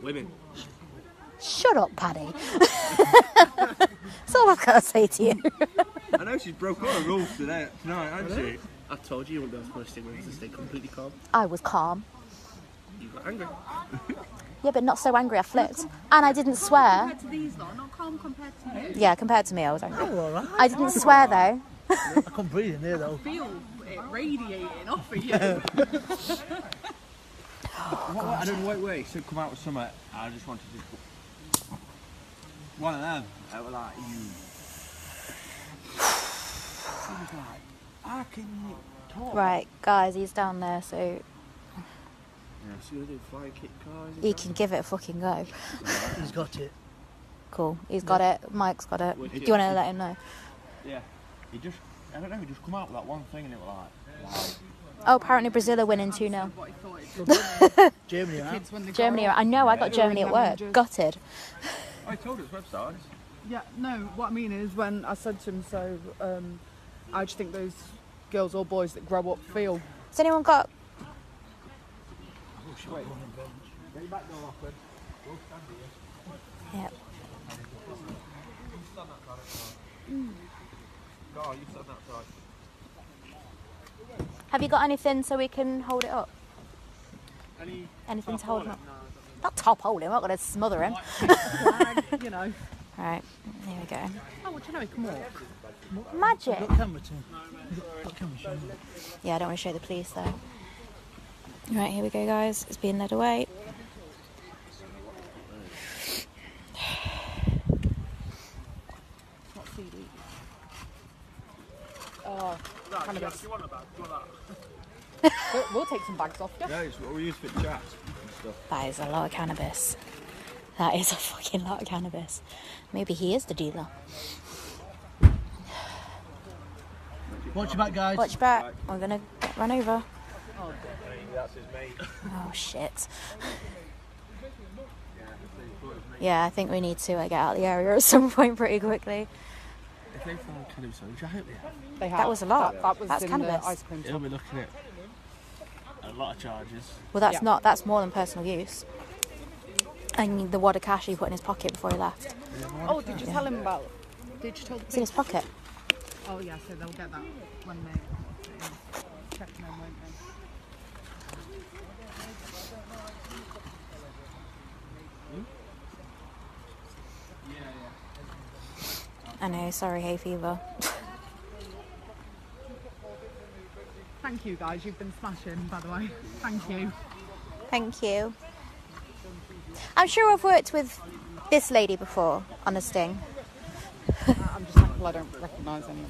Women. Shut up, Paddy. That's all I've got to say to you. I know she's broke all the rules tonight, hasn't she? I told you wouldn't be able to stay with us to stay completely calm. I was calm. You got angry. Yeah, but not so angry I flipped. And I didn't swear. Compared to these lot, not calm compared to you. Yeah, compared to me, I was angry. Oh, all right. I didn't swear though. I can't breathe in here though. Feel it radiating off of you. I don't know wait, he said come out with something. I just wanted to one of them. I was like, you. He was like, I can talk. Right, guys, he's down there, so Yeah, see what they do, fly kick cars. he can give it a fucking go. He's got it. Cool, he's got it. Mike's got it. Do you want to let him know? Yeah. He just, I don't know, he just come out with that one thing and it was like, wow. Oh, apparently Brazil are winning 2-0. Germany, right? Kids when they Germany, grow up. I know, I got Germany at work. Gutted. I told us websites. Yeah, no, what I mean is when I said to him, so I just think those girls or boys that grow up feel. Has anyone got... Yep. Have you got anything so we can hold it up? Anything to hold him up? Not top hold him, I'm not going to smother him. You know. Right, here we go. Oh, what do you know? He can walk. Magic! Got camera too. Got camera too. Yeah, I don't want to show the police though. Right, here we go, guys. It's being led away. What CD? Oh, cannabis. We'll take some bags off you. Yeah, it's what we use for chats and stuff. That is a lot of cannabis. That is a fucking lot of cannabis. Maybe he is the dealer. Watch your back, guys. Watch back. We're gonna get run over. Oh, That's his mate. Oh shit. Yeah, I think we need to get out of the area at some point pretty quickly. If they found cannabis, which I hope they have, They have. That was a lot. That was That's in cannabis. the ice cream they'll shop. be looking at a lot of charges. Well, that's Yeah. not. That's more than personal use. And the wad of cash he put in his pocket before he left. Oh, did you tell him about? Did you tell the It's in his pocket. Oh yeah, so they'll get that when they check them, won't they? I know. Sorry, hay fever. Thank you guys, you've been smashing, by the way. Thank you. Thank you. I'm sure I've worked with this lady before on a sting. I'm just thankful I don't recognise any.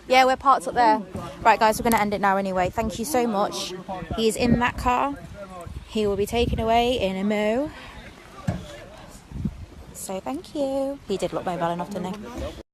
Yeah, we're parked up there. Right, guys, we're going to end it now anyway. Thank you so much. He's in that car. He will be taken away in a mo. So thank you. He did look mobile enough, didn't he?